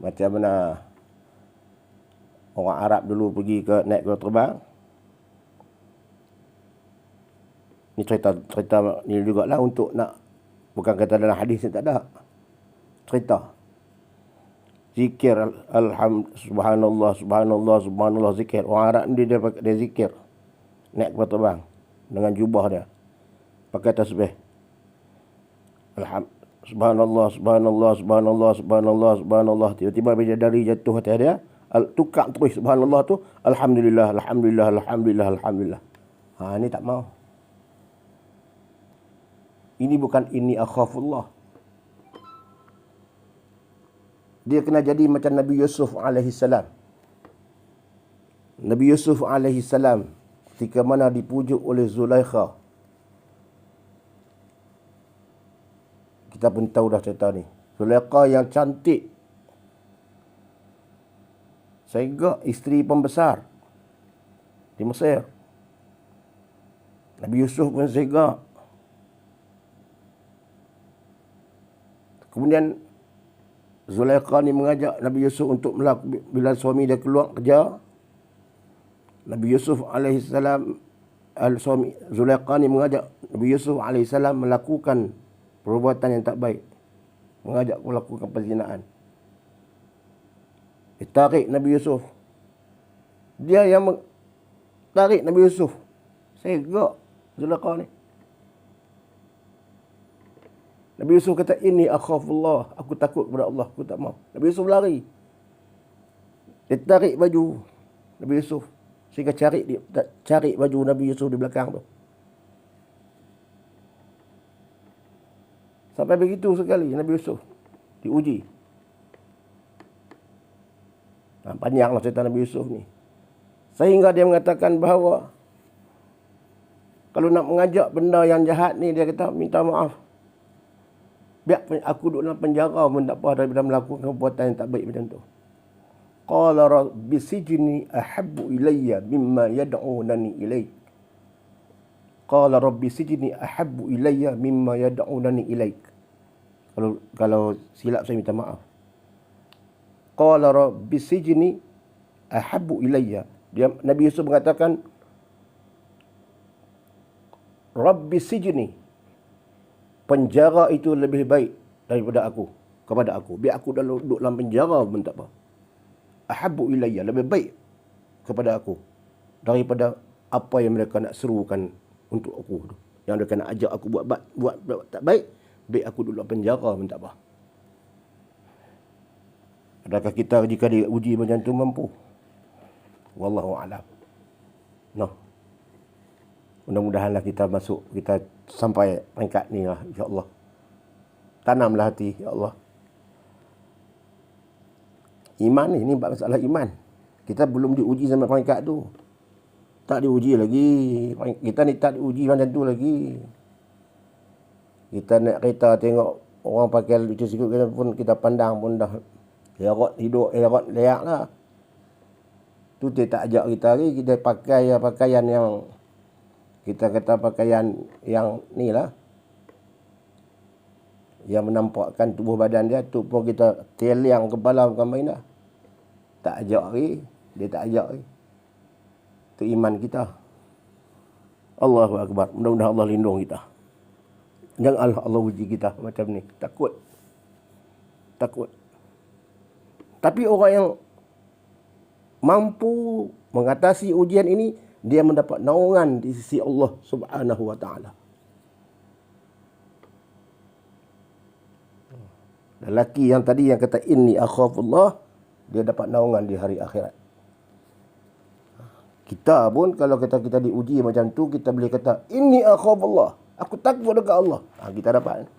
[SPEAKER 1] Macam mana orang Arab dulu pergi naik kapal terbang. Ni cerita ni jugalah untuk nak, bukan kata dalam hadis ni, tak ada. Cerita. Zikir subhanallah, subhanallah, subhanallah, zikir. Orang Arab ni dia zikir. Naik kapal terbang dengan jubah dia. Pakai tasbih. Subhanallah, subhanallah, subhanallah, subhanallah, subhanallah. Tiba-tiba bidadari jatuh atas dia. Tukar terus subhanallah tu. Alhamdulillah, alhamdulillah, alhamdulillah, alhamdulillah. Ni tak mau. Ini bukan inni akhafullah. Dia kena jadi macam Nabi Yusuf alaihissalam. Nabi Yusuf alaihissalam ketika mana dipujuk oleh Zulaikha. Kita pun tahu dah cerita ni. Zulaikha yang cantik, sehingga isteri pembesar. di Mesir. Nabi Yusuf pun segak. Kemudian Zulaikha ni mengajak Nabi Yusuf untuk bila suami dia keluar kerja. Nabi Yusuf alaihissalam, suami Zulaikha ni mengajak Nabi Yusuf alaihissalam melakukan perbuatan yang tak baik. Mengajak melakukan perzinaan. Tarik Nabi Yusuf. Dia yang tarik Nabi Yusuf. Segak Zulaikha ni. Nabi Yusuf kata, "Inni akhafullah." Aku takut kepada Allah, aku tak mau. Nabi Yusuf lari. Dia tarik baju Nabi Yusuf. Sehingga cari baju Nabi Yusuf di belakang tu. Sampai begitu sekali Nabi Yusuf diuji. Panjanglah cerita Nabi Yusuf ni. Sehingga dia mengatakan bahawa kalau nak mengajak benda yang jahat ni, dia kata minta maaf. Biar aku duduk dalam penjara pun tak apa daripada melakukan perbuatan yang tak baik macam tu. Qala rabbi sijni ahabbu ilayya mimma yad'unani ilaik. Qala rabbi sijni ahabbu ilayya mimma yad'unani ilaik. Kalau silap saya minta maaf. Qala rabbi sijni ahabbu ilayya. Nabi Yusuf mengatakan rabbi sijni, penjara itu lebih baik daripada aku, kepada aku. Biar aku duduk dalam penjara pun tak apa. Ahabbu ilayya, lebih baik kepada aku daripada apa yang mereka nak serukan untuk aku. Yang mereka nak ajak aku buat tak baik, baik aku duduk dalam penjara pun tak apa. Adakah kita jika diuji macam tu mampu? Wallahu a'lam. Mudah-mudahanlah kita sampai peringkat ni lah, insya-Allah. Tanamlah hati, ya Allah. Iman ni masalah iman. Kita belum diuji sampai peringkat tu. Tak diuji lagi. Kita ni tak diuji macam tu lagi. Kita naik kereta tengok orang pakai lucu sikit pun kita pandang pun dah herat hidup, herat leak lah. Tu dia tak ajak kita lagi. Kita pakai pakaian yang kita kata pakaian yang ni lah, yang menampakkan tubuh badan dia, tu pun kita teliang kepala bukan main dah. Tak ajak lagi. Dia tak ajak lagi. Itu iman kita. Allahu Akbar. Mudah-mudahan Allah lindung kita. Jangan Allah uji kita macam ni. Takut. Tapi orang yang mampu mengatasi ujian ini, dia mendapat naungan di sisi Allah Subhanahu wa taala. Lelaki yang tadi yang kata inni akhafullah, dia dapat naungan di hari akhirat. Kita pun kalau kita diuji macam tu, kita boleh kata inni akhafullah, aku takut dekat Allah. Kita dapat.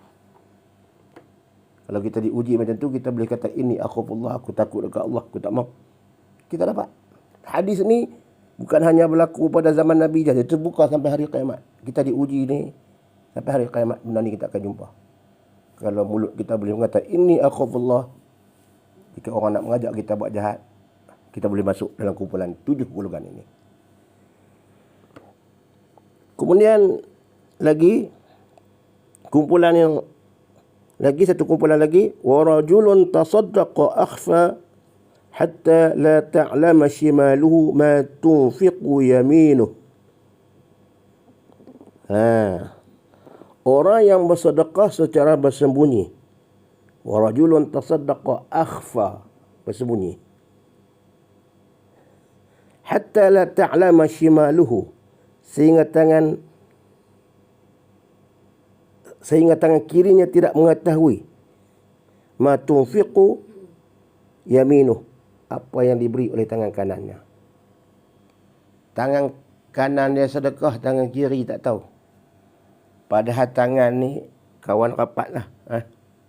[SPEAKER 1] Kalau kita diuji macam tu, kita boleh kata inni akhafullah, aku takut dekat Allah, aku tak mau. Kita dapat. Hadis ni bukan hanya berlaku pada zaman Nabi saja, dia terbuka sampai hari kiamat. Kita diuji ni sampai hari kiamat, benda ni kita akan jumpa. Kalau mulut kita boleh mengata inni akhafullah, jika orang nak mengajak kita buat jahat, kita boleh masuk dalam kumpulan 7 golongan ini. Kemudian lagi satu kumpulan lagi, wa rajulun tasaddaqa akhfa hatta la ta'lama shimaluhu ma tunfiqu yaminuh. Orang yang bersedekah secara bersembunyi. Wa rajulun tasaddaqa akhfa, bersembunyi. Hatta la ta'lama shimaluhu, sehingga tangan kirinya tidak mengetahui ma tunfiqu yaminuh, apa yang diberi oleh tangan kanannya. Tangan kanan dia sedekah, tangan kiri tak tahu. Padahal tangan ni kawan rapat lah.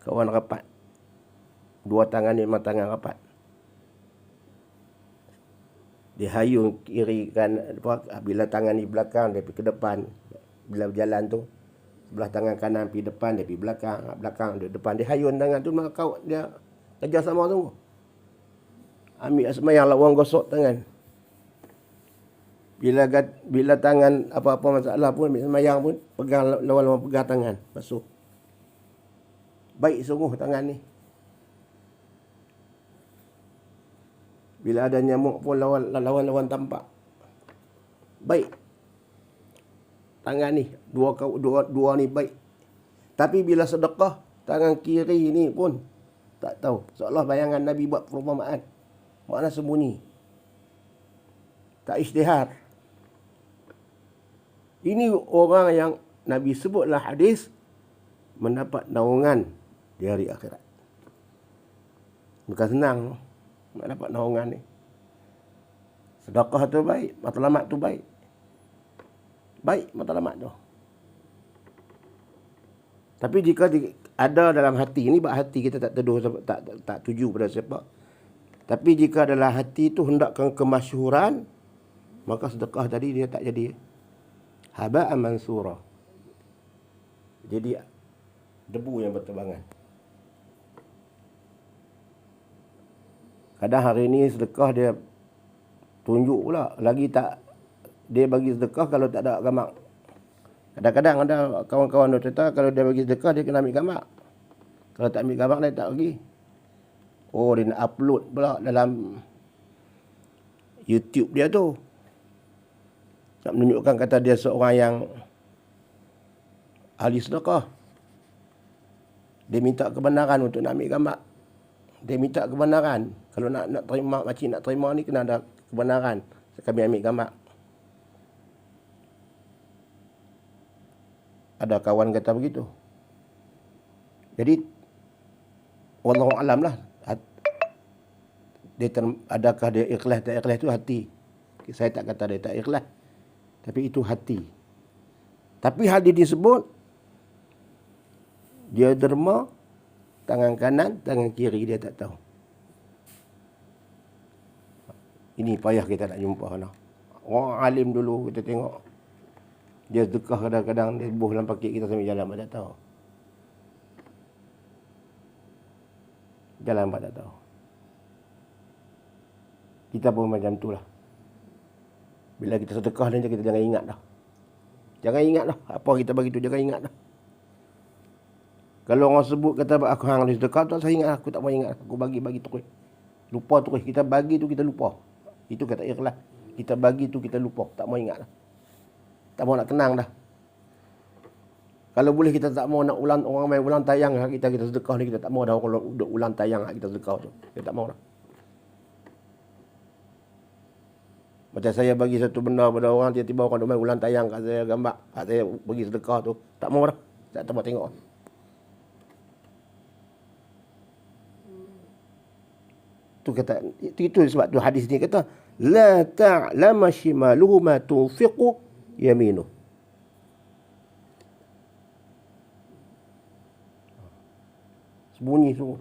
[SPEAKER 1] Kawan rapat. Dua tangan ni memang tangan rapat. Dia hayung kiri kan, bila tangan ni belakang, dia pergi ke depan. Bila berjalan tu, sebelah tangan kanan pergi depan, dia pergi belakang. Belakang dia depan. Dia hayun tangan tu, maka kau dia kerja sama tu. Ambil semayang lah, orang gosok tangan. Bila tangan apa-apa masalah pun, ambil sembahyang pun, pegang lawan-lawan pegang tangan, basuh. Baik sungguh tangan ni. Bila ada nyamuk pun lawan tampak. Baik. Tangan ni, dua ni baik. Tapi bila sedekah, tangan kiri ni pun tak tahu. Seolah bayangan Nabi buat perumpamaan. Makna sembunyi. Tak isytihar. Ini orang yang Nabi sebutlah hadis mendapat naungan di hari akhirat. Bukan senang nak dapat naungan ni. Sedekah tu baik, matlamat tu baik. Baik matlamat tu. Tapi jika ada dalam hati, ini bab hati, kita tak teduh, tak tuju pada siapa. Tapi jika adalah hati tu hendakkan kemasyhuran, maka sedekah tadi dia tak jadi haba'an mansura. Jadi debu yang berterbangan. Kadang hari ini sedekah dia tunjuk pula, lagi tak dia bagi sedekah kalau tak ada gamak. Kadang-kadang ada kawan-kawan dia cerita kalau dia bagi sedekah dia kena ambil gamak. Kalau tak ambil gamak dia tak bagi. Oh, dia nak upload pula dalam YouTube dia tu. Nak menunjukkan kata dia seorang yang ahli sedekah. Dia minta kebenaran untuk nak ambil gamak. Dia minta kebenaran. Kalau nak terima, makcik nak terima ni kena ada kebenaran. Kami ambil gamak. Ada kawan kata begitu. Jadi wallahu alam lah. Adakah dia ikhlas tak ikhlas itu hati. Saya tak kata dia tak ikhlas. Tapi itu hati. Tapi hal dia disebut dia derma tangan kanan, tangan kiri dia tak tahu. Ini payah kita nak jumpa lah. Orang alim dulu kita tengok. Dia sedekah kadang-kadang dia buh dalam pakit kita sambil jalan, tak tahu. Jalan tak tahu. Kita pun macam tu lah. Bila kita sedekah dan kita jangan ingat dah. Jangan ingat dah. Apa kita bagi tu jangan ingat dah. Kalau orang sebut kata aku hang ada sedekah tu saya ingat, aku tak mau ingat. Aku bagi terus. Lupa terus. Kita bagi tu kita lupa. Itu kata ikhlas. Kita bagi tu kita lupa. Tak mau ingat dah. Tak mau nak kenang dah. Kalau boleh kita tak mau nak orang main ulang tayang kita sedekah ni, kita tak mau dah orang duk ulang tayang kita sedekah tu. Kita tak mau dah. Macam saya bagi satu benda pada orang, tiba-tiba orang duk main ulang tayang kat saya, gambar kat saya bagi sedekah tu. Tak mau dah. Tak mau tengok. Tu kata itu sebab tu hadis ni kata la ta'lama shimaluhu ma tunfiqu yaminu. Sembunyi semua.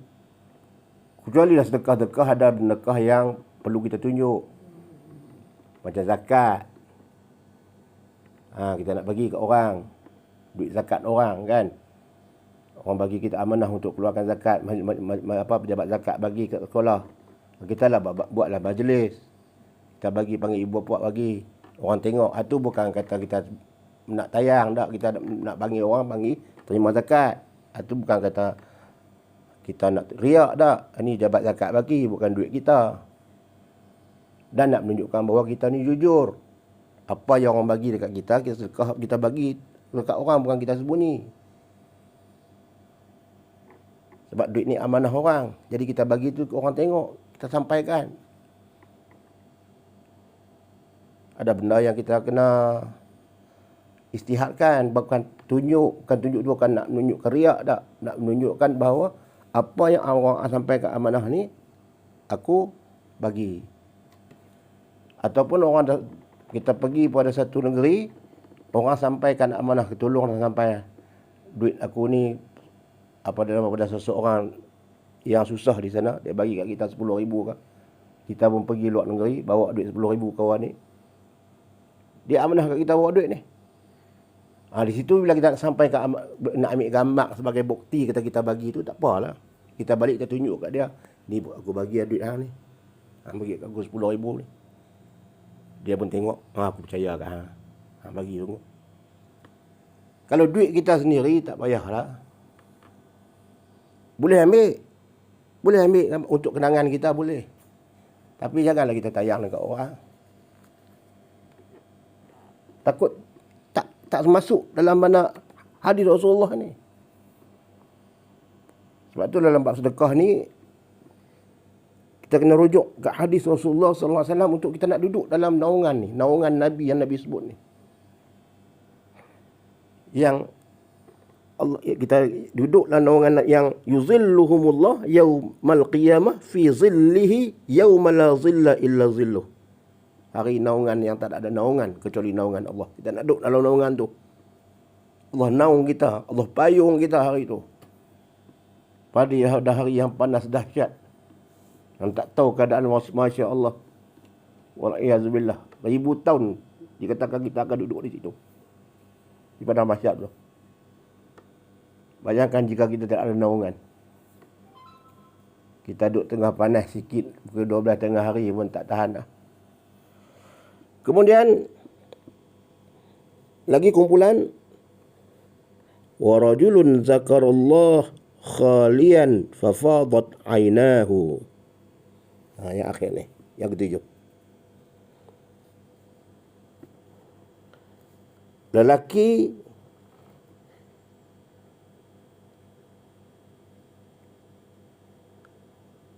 [SPEAKER 1] Kecuali dah sedekah-sedekah, ada sedekah yang perlu kita tunjuk. Macam zakat. Kita nak bagi kat orang. Duit zakat orang kan. Orang bagi kita amanah untuk keluarkan zakat. Pejabat zakat bagi kat sekolah. Kita lah buatlah majlis. Kita bagi, panggil ibu bapa bagi. Orang tengok. Itu bukan kata kita nak tayang tak. Kita nak bagi orang, bagi terima zakat. Itu bukan kata kita nak riak tak. Ini jabat zakat bagi, bukan duit kita. Dan nak menunjukkan bahawa kita ni jujur. Apa yang orang bagi dekat kita, kita bagi dekat orang, bukan kita sembunyi. Sebab duit ni amanah orang. Jadi kita bagi tu orang tengok, kita sampaikan. Ada benda yang kita kena istiharkan, bukan tunjuk tu bukan nak menunjukkan riak tak. Nak menunjukkan bahawa apa yang orang sampaikan amanah ni, aku bagi. Ataupun orang kita pergi pada satu negeri, orang sampaikan amanah, tolong sampai duit aku ni pada seseorang yang susah di sana, dia bagi kat kita 10,000 kan. Kita pun pergi luar negeri, bawa duit 10,000 kawan ni. Dia amanah kat kita bawa duit ni. Di situ bila kita nak sampaikan, nak ambil gambar sebagai bukti kata kita bagi tu, tak apalah. Kita balik kita tunjuk kat dia, ni aku bagi duit hang ni. Hang bagi kat aku 10,000 ni. Dia pun tengok, aku percaya kan. Bagi tunggu. Kalau duit kita sendiri, tak payahlah. Boleh ambil untuk kenangan kita, boleh. Tapi janganlah kita tayang dekat orang. Takut tak masuk dalam mana hadis Rasulullah ni. Sebab tu dalam bab sedekah ni, kita kena rujuk ke hadis Rasulullah SAW untuk kita nak duduk dalam naungan ni. Naungan Nabi yang Nabi sebut ni. Yang Allah, kita duduk dalam naungan yang yuzilluhumullah yaumal qiyamah fi zillihi yauma la zilla illa zilluh. Hari naungan yang tak ada naungan kecuali naungan Allah. Kita nak duduk dalam naungan tu. Allah naung kita, Allah payung kita hari tu. Pada hari yang panas dahsyat. Yang tak tahu keadaan, Masya Allah. Wal'iyazubillah. 1000 tahun dikatakan kita akan duduk di situ. Di padang mahsyar tu. Bayangkan jika kita tak ada naungan. Kita duduk tengah panas sikit, pukul 12 tengah hari pun tak tahan dah. Kemudian, lagi kumpulan. وَرَجُلٌ ذَكَرَ اللَّهَ خَالِيًا فَفَاضَتْ عَيْنَاهُ. Yang akhir ni, yang ketujuh. Lelaki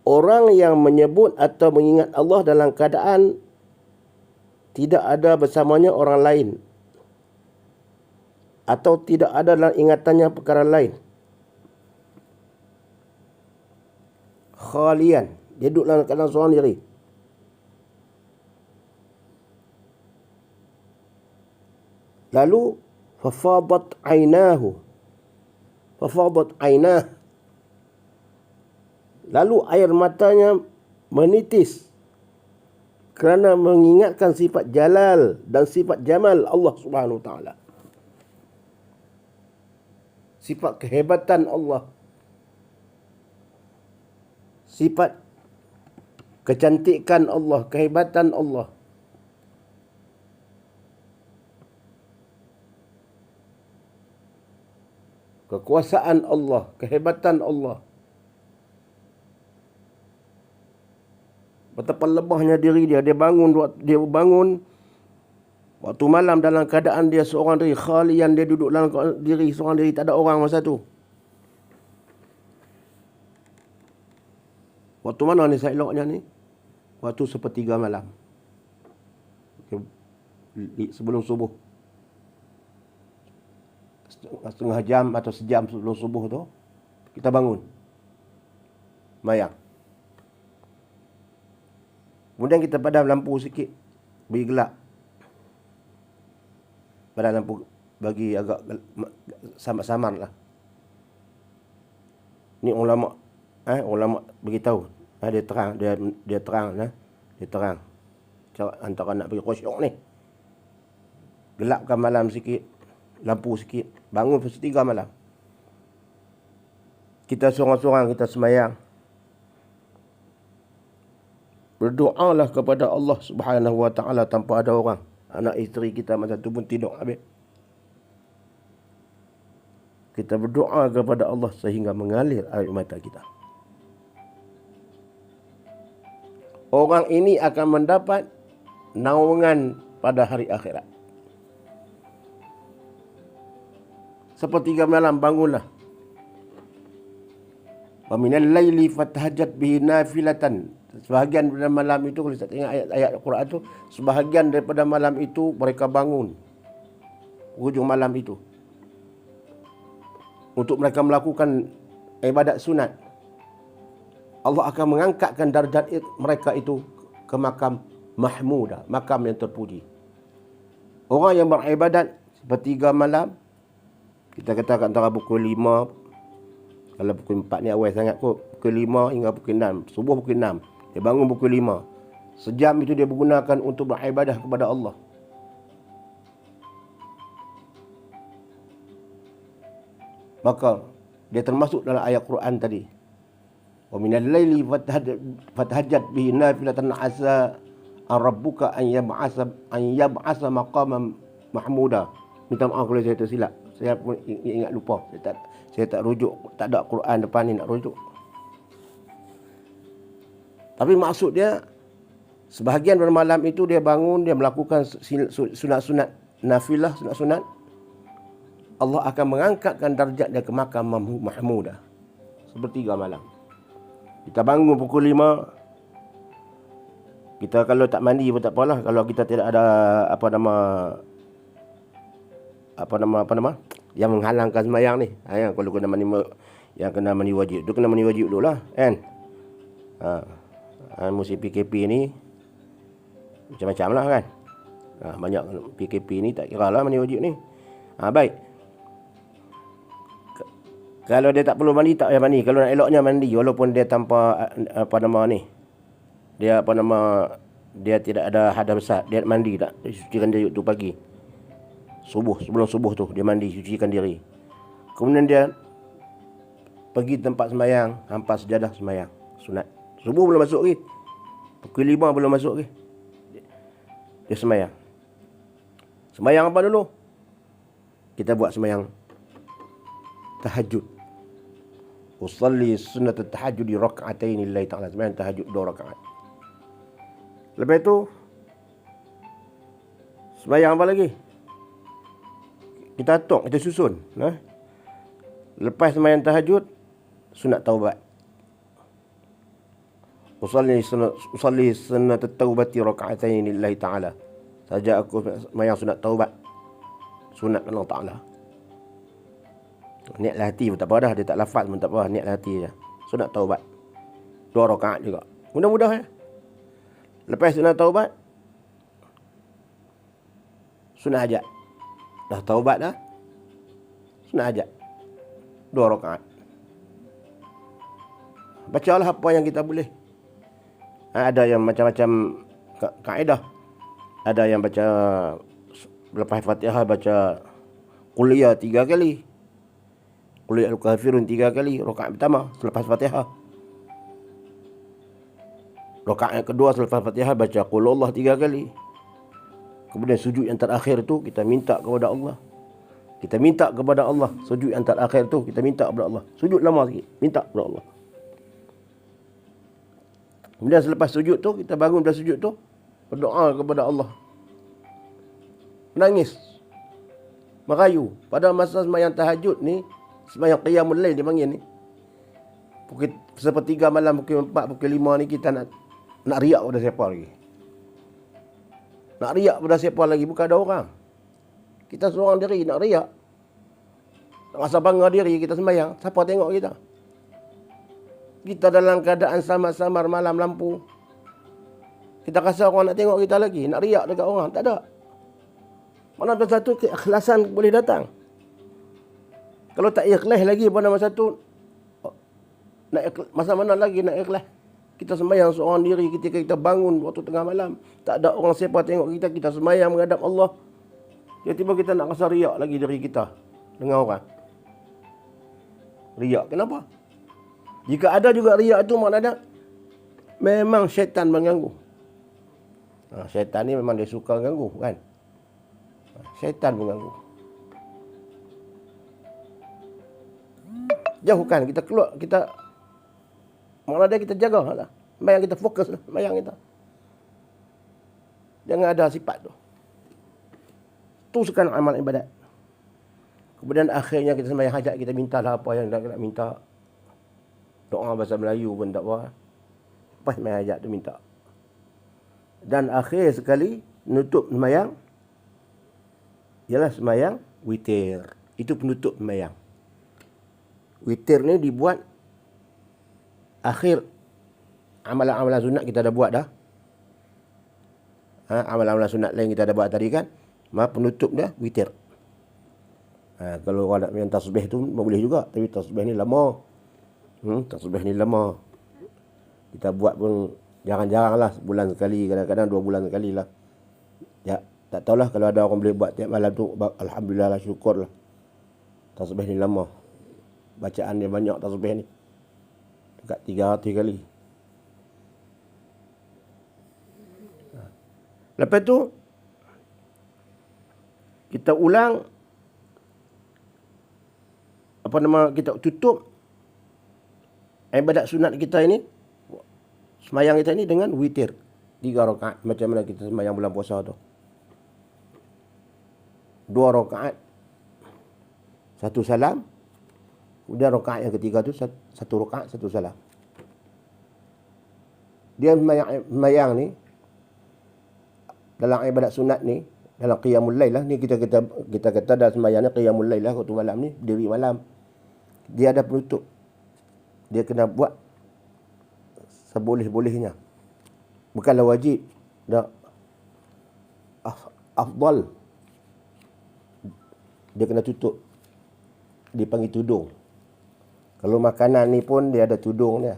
[SPEAKER 1] orang yang menyebut atau mengingat Allah dalam keadaan tidak ada bersamanya orang lain, atau tidak ada dalam ingatannya perkara lain. Khalian, dia duduk dalam keadaan seorang diri. Lalu fafadat ainahu. Fafadat ainah. Lalu air matanya menitis kerana mengingatkan sifat jalal dan sifat jamal Allah Subhanahu Wa Taala. Sifat kehebatan Allah. Sifat kecantikan Allah, kehebatan Allah. Kekuasaan Allah, kehebatan Allah. Betapa lebahnya diri dia. Dia bangun waktu malam dalam keadaan dia seorang diri. Khalian, dia duduk dalam diri seorang diri. Tak ada orang masa tu. Waktu mana ni saya eloknya ni? Waktu sepertiga malam. Sebelum subuh. Setengah jam atau sejam sebelum subuh tu, kita bangun. Mayang. Kemudian kita padam lampu sikit. Bagi gelap. Padam lampu bagi agak samar-samar lah. Ni ulama beritahu. Dia terang. Dia terang. Dia terang. Antara nak bagi khusyuk ni. Gelapkan malam sikit. Lampu sikit. Bangun sepertiga malam. Kita seorang-seorang kita semayang. Berdoalah kepada Allah Subhanahu Wa Taala tanpa ada orang. Anak isteri kita masa tu pun tidur habis. Kita berdoa kepada Allah sehingga mengalir air mata kita. Orang ini akan mendapat naungan pada hari akhirat. Sepertiga malam bangunlah. Wa minal laili fatahajjat bihi nafilatan. Sebahagian daripada malam itu, kalau kita tengok ayat-ayat Al-Quran itu, sebahagian daripada malam itu mereka bangun. Hujung malam itu. Untuk mereka melakukan ibadat sunat. Allah akan mengangkatkan darjat mereka itu ke makam mahmudah, makam yang terpuji. Orang yang beribadat sepertiga malam, kita kata antara pukul 5, kalau pukul 4 ni awal sangat kot, pukul 5 hingga pukul 6, subuh pukul 6. Dia bangun pukul 5. Sejam itu dia bergunakan untuk beribadah kepada Allah. Maka dia termasuk dalam ayat Quran tadi. Wa minal laili fatahajjat bihi nafilatan asa Rabbuka an yab'asa maqaman mahmuda. Minta maaf kalau saya tersilap. Saya pun ingat lupa. Saya tak rujuk, tak ada Quran depan ni nak rujuk. Tapi maksud dia, sebahagian bermalam itu dia bangun, dia melakukan sunat-sunat nafilah, sunat-sunat. Allah akan mengangkatkan darjat dia ke makam mahmudah. Sepertiga malam. Kita bangun pukul 5. Kita kalau tak mandi pun tak apalah. Kalau kita tidak ada apa nama yang menghalangkan sembahyang ni. Yang kalau kena mandi, yang kena mandi wajib, tu kena mandi wajib dulu lah, kan? Musim PKP ni macam-macam lah, kan? Banyak PKP ni tak kira lah mandi wajib ni. Baik. Kalau dia tak perlu mandi, tak payah mandi. Kalau nak eloknya mandi, walaupun dia tanpa dia tidak ada hadas besar, dia mandi tak? Dia sucikan diri tu pagi. Sebelum subuh tu dia mandi, sucikan diri. Kemudian dia pergi tempat sembahyang, hampas sejadah sembahyang sunat. Subuh belum masuk lagi. Pukul 5 belum masuk lagi. Dia sembahyang. Sembahyang apa dulu? Kita buat sembahyang tahajud. Usalli sunnat tahajud di raka'atain lillahi ta'ala. Sembahyang tahajud 2 rakaat. Lepas tu sembahyang apa lagi? Kita atok, kita susun. Lepas sembahyang tahajud, sunat taubat. Usalli sunnat taubati raka'atain lillahi ta'ala. Saja aku sembahyang sunat taubat. Sunat Allah Ta'ala. Niatlah hati pun tak apa dah. Dia tak lafaz pun tak apa. Niatlah hati je. Sunat taubat 2 rakaat juga. Mudah-mudah ya. Lepas sunat taubat, sunat hajat. Dah taubat dah, sunat hajat 2 rakaat. Bacalah apa yang kita boleh. Ada yang macam-macam kaedah. Ada yang baca lepas Fatihah baca Qul ya 3 kali. Qul ya al-kafirun 3 kali rakaat pertama selepas Fatihah. Rakaat yang kedua selepas Fatihah baca Qul Allah 3 kali. Kemudian sujud yang terakhir tu kita minta kepada Allah. Kita minta kepada Allah. Sujud yang terakhir tu kita minta kepada Allah. Sujud lama sikit, minta kepada Allah. Kemudian selepas sujud tu, kita bangun dari sujud tu, berdoa kepada Allah. Menangis, merayu. Pada masa sembahyang tahajud ni, sembahyang qiyamul lail dia panggil ni. Pukul 1/3 malam, pukul 4, pukul 5 ni kita nak riak pada siapa lagi? Nak riak pada siapa lagi? Bukan ada orang. Kita seorang diri nak riak. Nak rasa bangga diri kita sembahyang. Siapa tengok kita? Kita dalam keadaan samar-samar malam lampu. Kita rasa orang nak tengok kita lagi. Nak riak dekat orang. Tak ada. Mana ada satu keikhlasan boleh datang. Kalau tak ikhlas lagi pada masa tu, masa mana lagi nak ikhlas? Kita sembahyang seorang diri ketika kita bangun waktu tengah malam. Tak ada orang siapa tengok kita. Kita sembahyang menghadap Allah. Tiba-tiba kita nak rasa riak lagi diri kita dengan orang. Riak. Kenapa? Jika ada juga riak itu maknanya memang syaitan mengganggu. Syaitan ni memang dia suka ganggu, kan? Syaitan mengganggu. Jauhkan, kita keluar, kita makna dia kita jaga lah. Bayang kita fokus lah, bayang kita. Jangan ada sifat tu. Teruskan amal ibadat. Kemudian akhirnya kita sembahyang hajat, kita mintalah apa yang nak minta. Doa bahasa Melayu pun tak apa. Lepas sembahyang hajat tu minta. Dan akhir sekali menutup sembahyang ialah sembahyang witir. Itu penutup sembahyang. Witir ni dibuat akhir amalan-amalan sunat kita dah buat dah. Amalan-amalan sunat lain kita dah buat tadi kan. Maka penutup dia witir. Kalau orang nak main tasbih tu boleh juga. Tapi tasbih ni lama. Tasbih ni lama. Kita buat pun jarang-jarang lah. Sebulan sekali, kadang-kadang 2 bulan sekali lah. Ya, tak tahulah kalau ada orang boleh buat tiap malam tu. Alhamdulillah lah, syukur lah. Tasbih ni lama. Bacaan dia banyak tasbih ni. Dekat 300 kali. Lepas tu kita ulang kita tutup ibadat sunat kita ini, semayang kita ini dengan witir 3 rakaat macam mana kita semayang bulan puasa tu. 2 rakaat, 1 salam. Kemudian rakaat yang ketiga tu 1 rakaat, 1 salam. Dia semayang ni dalam ibadat sunat ni, dalam qiyamul lail lah ni, kita kata dah semayang ni qiyamul lail lah, waktu malam ni, diri malam. Dia ada penutup. Dia kena buat seboleh-bolehnya. Bukanlah wajib. Dah afdal. Dia kena tutup. Dipanggil tudung. Kalau makanan ni pun dia ada tudung dia.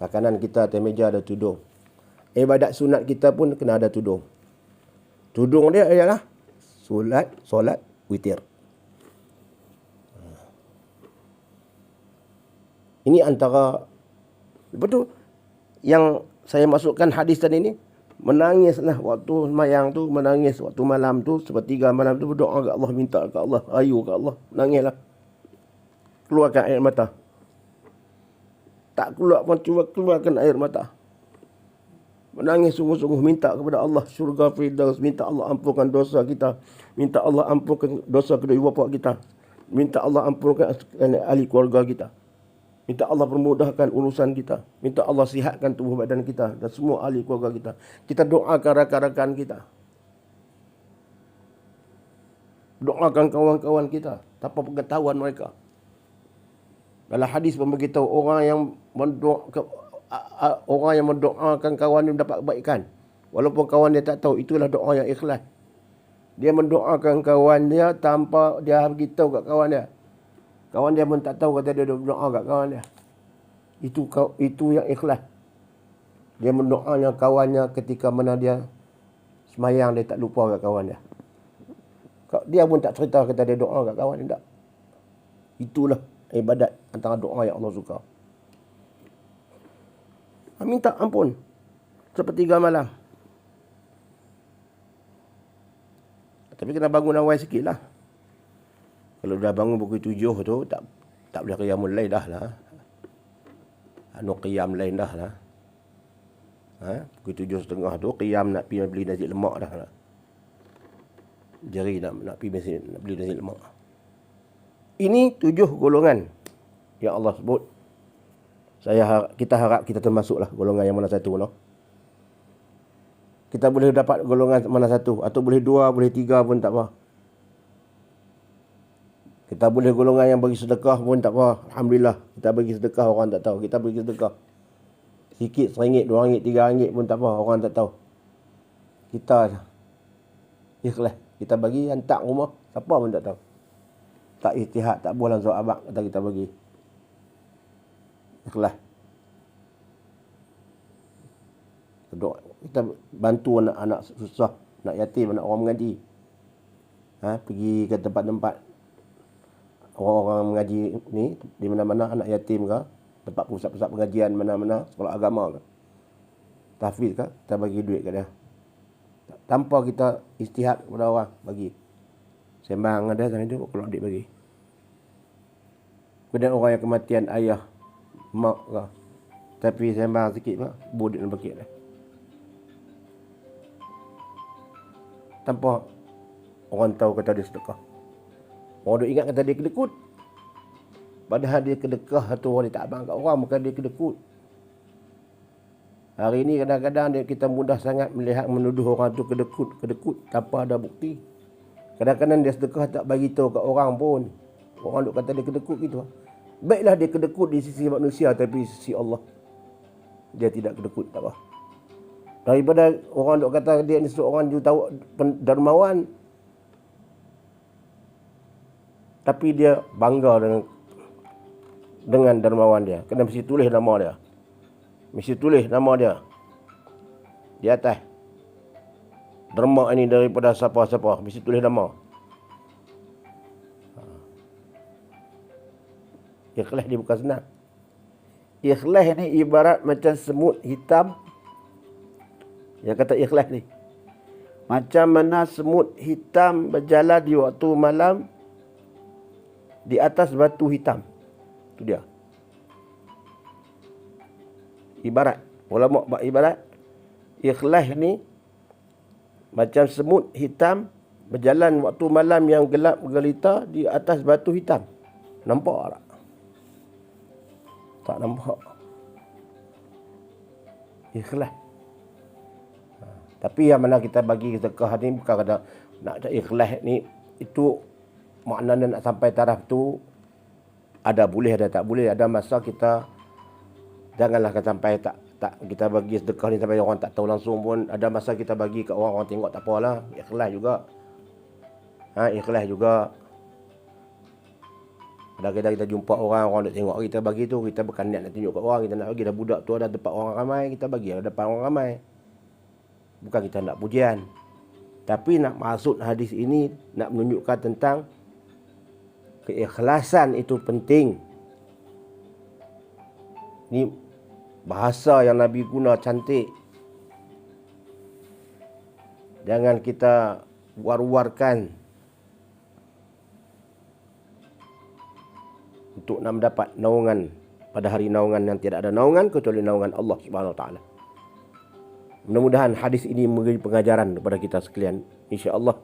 [SPEAKER 1] Makanan kita atas meja ada tudung. Ibadat sunat kita pun kena ada tudung. Tudung dia ialah solat witir. Ini antara, lepas tu yang saya masukkan hadis tadi ni, menangislah waktu semayang tu, menangis waktu malam tu, sepertiga malam tu berdoa ke Allah, minta ke Allah, ayu ke Allah, menangislah. Keluarkan air mata. Tak keluar pun cuba keluarkan air mata. Menangis sungguh-sungguh, minta kepada Allah syurga firdaus, minta Allah ampunkan dosa kita, minta Allah ampunkan dosa kedua ibu bapa kita, minta Allah ampunkan ahli keluarga kita. Minta Allah permudahkan urusan kita. Minta Allah sihatkan tubuh badan kita dan semua ahli keluarga kita. Kita doakan rakan-rakan kita. Doakan kawan-kawan kita tanpa pengetahuan mereka. Dalam hadis pun beritahu orang yang mendoakan kawan dia mendapat kebaikan. Walaupun kawan dia tak tahu, itulah doa yang ikhlas. Dia mendoakan kawan dia tanpa dia beritahu kat kawan dia. Kawan dia pun tak tahu kata dia berdoa kat kawan dia. Itu yang ikhlas. Dia mendoanya kawannya ketika mana dia semayang, dia tak lupa kat kawan dia. Dia pun tak cerita kata dia doa kat kawan dia, tak. Itulah ibadat antara doa yang Allah suka. Minta ampun sepertiga malam. Tapi kena bangun awal sikit lah. Kalau dah bangun pukul 7 tu, tak boleh qiyamul lail dah lah. Qiyam lain dah lah. Pukul 7.30 tu, qiyam nak pergi beli nasi lemak dah lah. Jari nak pergi nak beli nasi lemak. Ini 7 golongan yang Allah sebut. Kita harap kita termasuklah golongan yang mana satu. No? Kita boleh dapat golongan mana satu. Atau boleh 2, boleh 3 pun tak apa. Kita boleh golongan yang bagi sedekah pun tak apa. Alhamdulillah. Kita bagi sedekah, orang tak tahu. Kita bagi sedekah sikit, RM1, RM2, RM3 pun tak apa. Orang tak tahu. Kita ikhlas. Kita bagi, hantar rumah. Siapa pun tak tahu. Tak ijtihad, tak buah langsung abang kata kita bagi. Ikhlas. Kita bantu anak-anak susah, anak yatim, anak orang mengaji. Pergi ke tempat-tempat orang-orang mengaji ni, di mana-mana anak yatim ke, tempat pusat-pusat pengajian mana-mana, sekolah agama ke, tahfiz ke, kita bagi duit ke dia. Tanpa kita ijtihad kepada orang, bagi. Sembang ada sana tu, keluar duit bagi. Kemudian orang yang kematian ayah, mak ke, tapi sembang sikit pak, duit dan bakit dia. Tanpa orang tahu kata dia sedekah. Orang duk ingat kata dia kedekut. Padahal dia kedekah tu orang dia tak abang kat orang, bukan dia kedekut. Hari ini kadang-kadang kita mudah sangat melihat menuduh orang tu kedekut tanpa ada bukti. Kadang-kadang dia sedekah tak bagi tahu kat orang pun. Orang duk kata dia kedekut gitu. Baiklah dia kedekut di sisi manusia, tapi di sisi Allah dia tidak kedekut, tak apa. Daripada orang duk kata dia ni seorang jutawan dermawan, tapi dia bangga dengan dermawan dia. Kena mesti tulis nama dia. Mesti tulis nama dia di atas. Derma ini daripada siapa-siapa. Mesti tulis nama. Ikhlas dia bukan senang. Ikhlas ni ibarat macam semut hitam. Yang kata ikhlas ni. Macam mana semut hitam berjalan di waktu malam di atas batu hitam. Itu dia. Ibarat. Ulama buat ibarat. Ikhlas ni macam semut hitam berjalan waktu malam yang gelap gelita di atas batu hitam. Nampak tak? Tak nampak. Ikhlas. Tapi yang mana kita bagi sedekah ni bukan kata nak ikhlas ni, itu maknanya nak sampai taraf tu ada boleh ada tak boleh. Ada masa kita janganlah sampai tak kita bagi sedekah ni sampai orang tak tahu langsung pun. Ada masa kita bagi ke orang tengok tak apalah, ikhlas juga. Ikhlas juga. Kadang-kadang kita jumpa orang nak tengok kita bagi tu, kita bukan niat nak tunjuk kat orang, kita nak bagi dah budak tu ada tempat orang ramai, kita bagi ada depan orang ramai. Bukan kita nak pujian. Tapi nak maksud hadis ini nak menunjukkan tentang keikhlasan itu penting. Ni bahasa yang Nabi guna cantik. Jangan kita war-warkan untuk nak mendapat naungan pada hari naungan yang tidak ada naungan kecuali naungan Allah Subhanahu Wa Taala. Mudah-mudahan hadis ini memberi pengajaran kepada kita sekalian. InsyaAllah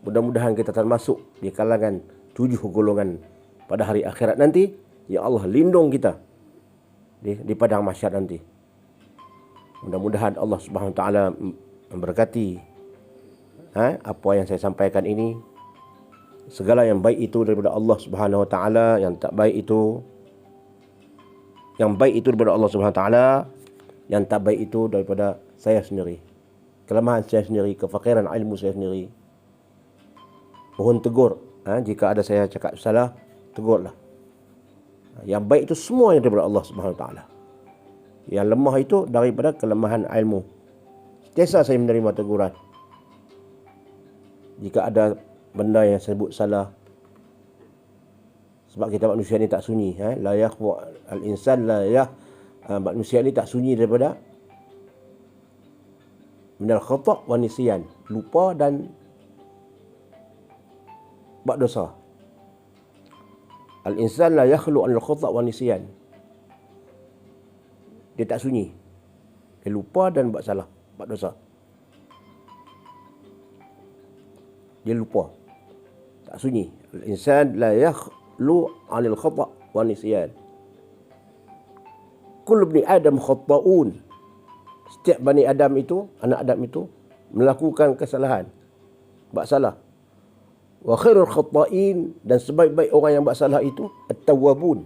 [SPEAKER 1] mudah-mudahan kita termasuk di kalangan 7 golongan pada hari akhirat nanti. Ya Allah lindung kita di padang mahsyar nanti. Mudah-mudahan Allah Subhanahu Wa Taala memberkati apa yang saya sampaikan ini. Segala yang baik itu daripada Allah Subhanahu Wa Taala, yang tak baik itu daripada Allah Subhanahu Wa Taala, yang tak baik itu daripada saya sendiri. Kelemahan saya sendiri, kefakiran ilmu saya sendiri. Mohon tegur. Jika ada saya cakap salah, tegurlah. Yang baik itu semua yang daripada Allah Subhanahu Wa Taala. Yang lemah itu daripada kelemahan ilmu. Sentiasa saya menerima teguran. Jika ada benda yang saya sebut salah, sebab kita manusia ni tak sunyi. La yakhfa al-insan manusia ni tak sunyi daripada minal khata' wa nisyan, lupa dan buat dosa. Al-insan la yakhlu anil khata' wa nisyan. Dia tak sunyi. Dia lupa dan buat salah, buat dosa. Dia lupa. Tak sunyi. Al-insan la yakhlu anil khata' wa nisyan. Kullu bani Adam khata'un. Setiap Bani Adam itu, anak Adam itu melakukan kesalahan, buat salah. Wa khairul khata'in, dan sebaik-baik orang yang buat salah itu at-tawwabun.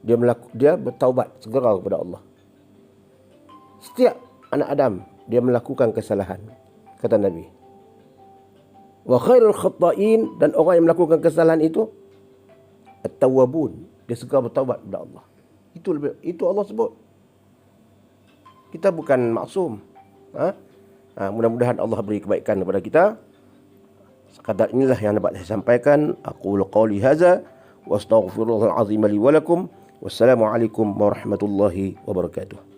[SPEAKER 1] Dia bertaubat segera kepada Allah. Setiap anak Adam dia melakukan kesalahan, kata Nabi. Wa khairul khata'in, dan orang yang melakukan kesalahan itu at-tawwabun, dia segera bertaubat kepada Allah. Itu Allah sebut. Kita bukan maksum. Mudah-mudahan Allah beri kebaikan kepada kita. Sekadar inilah yang dapat saya sampaikan. Aqulu qawli hadza wa astaghfirullahal azim li wa lakum. Wassalamualaikum warahmatullahi wabarakatuh.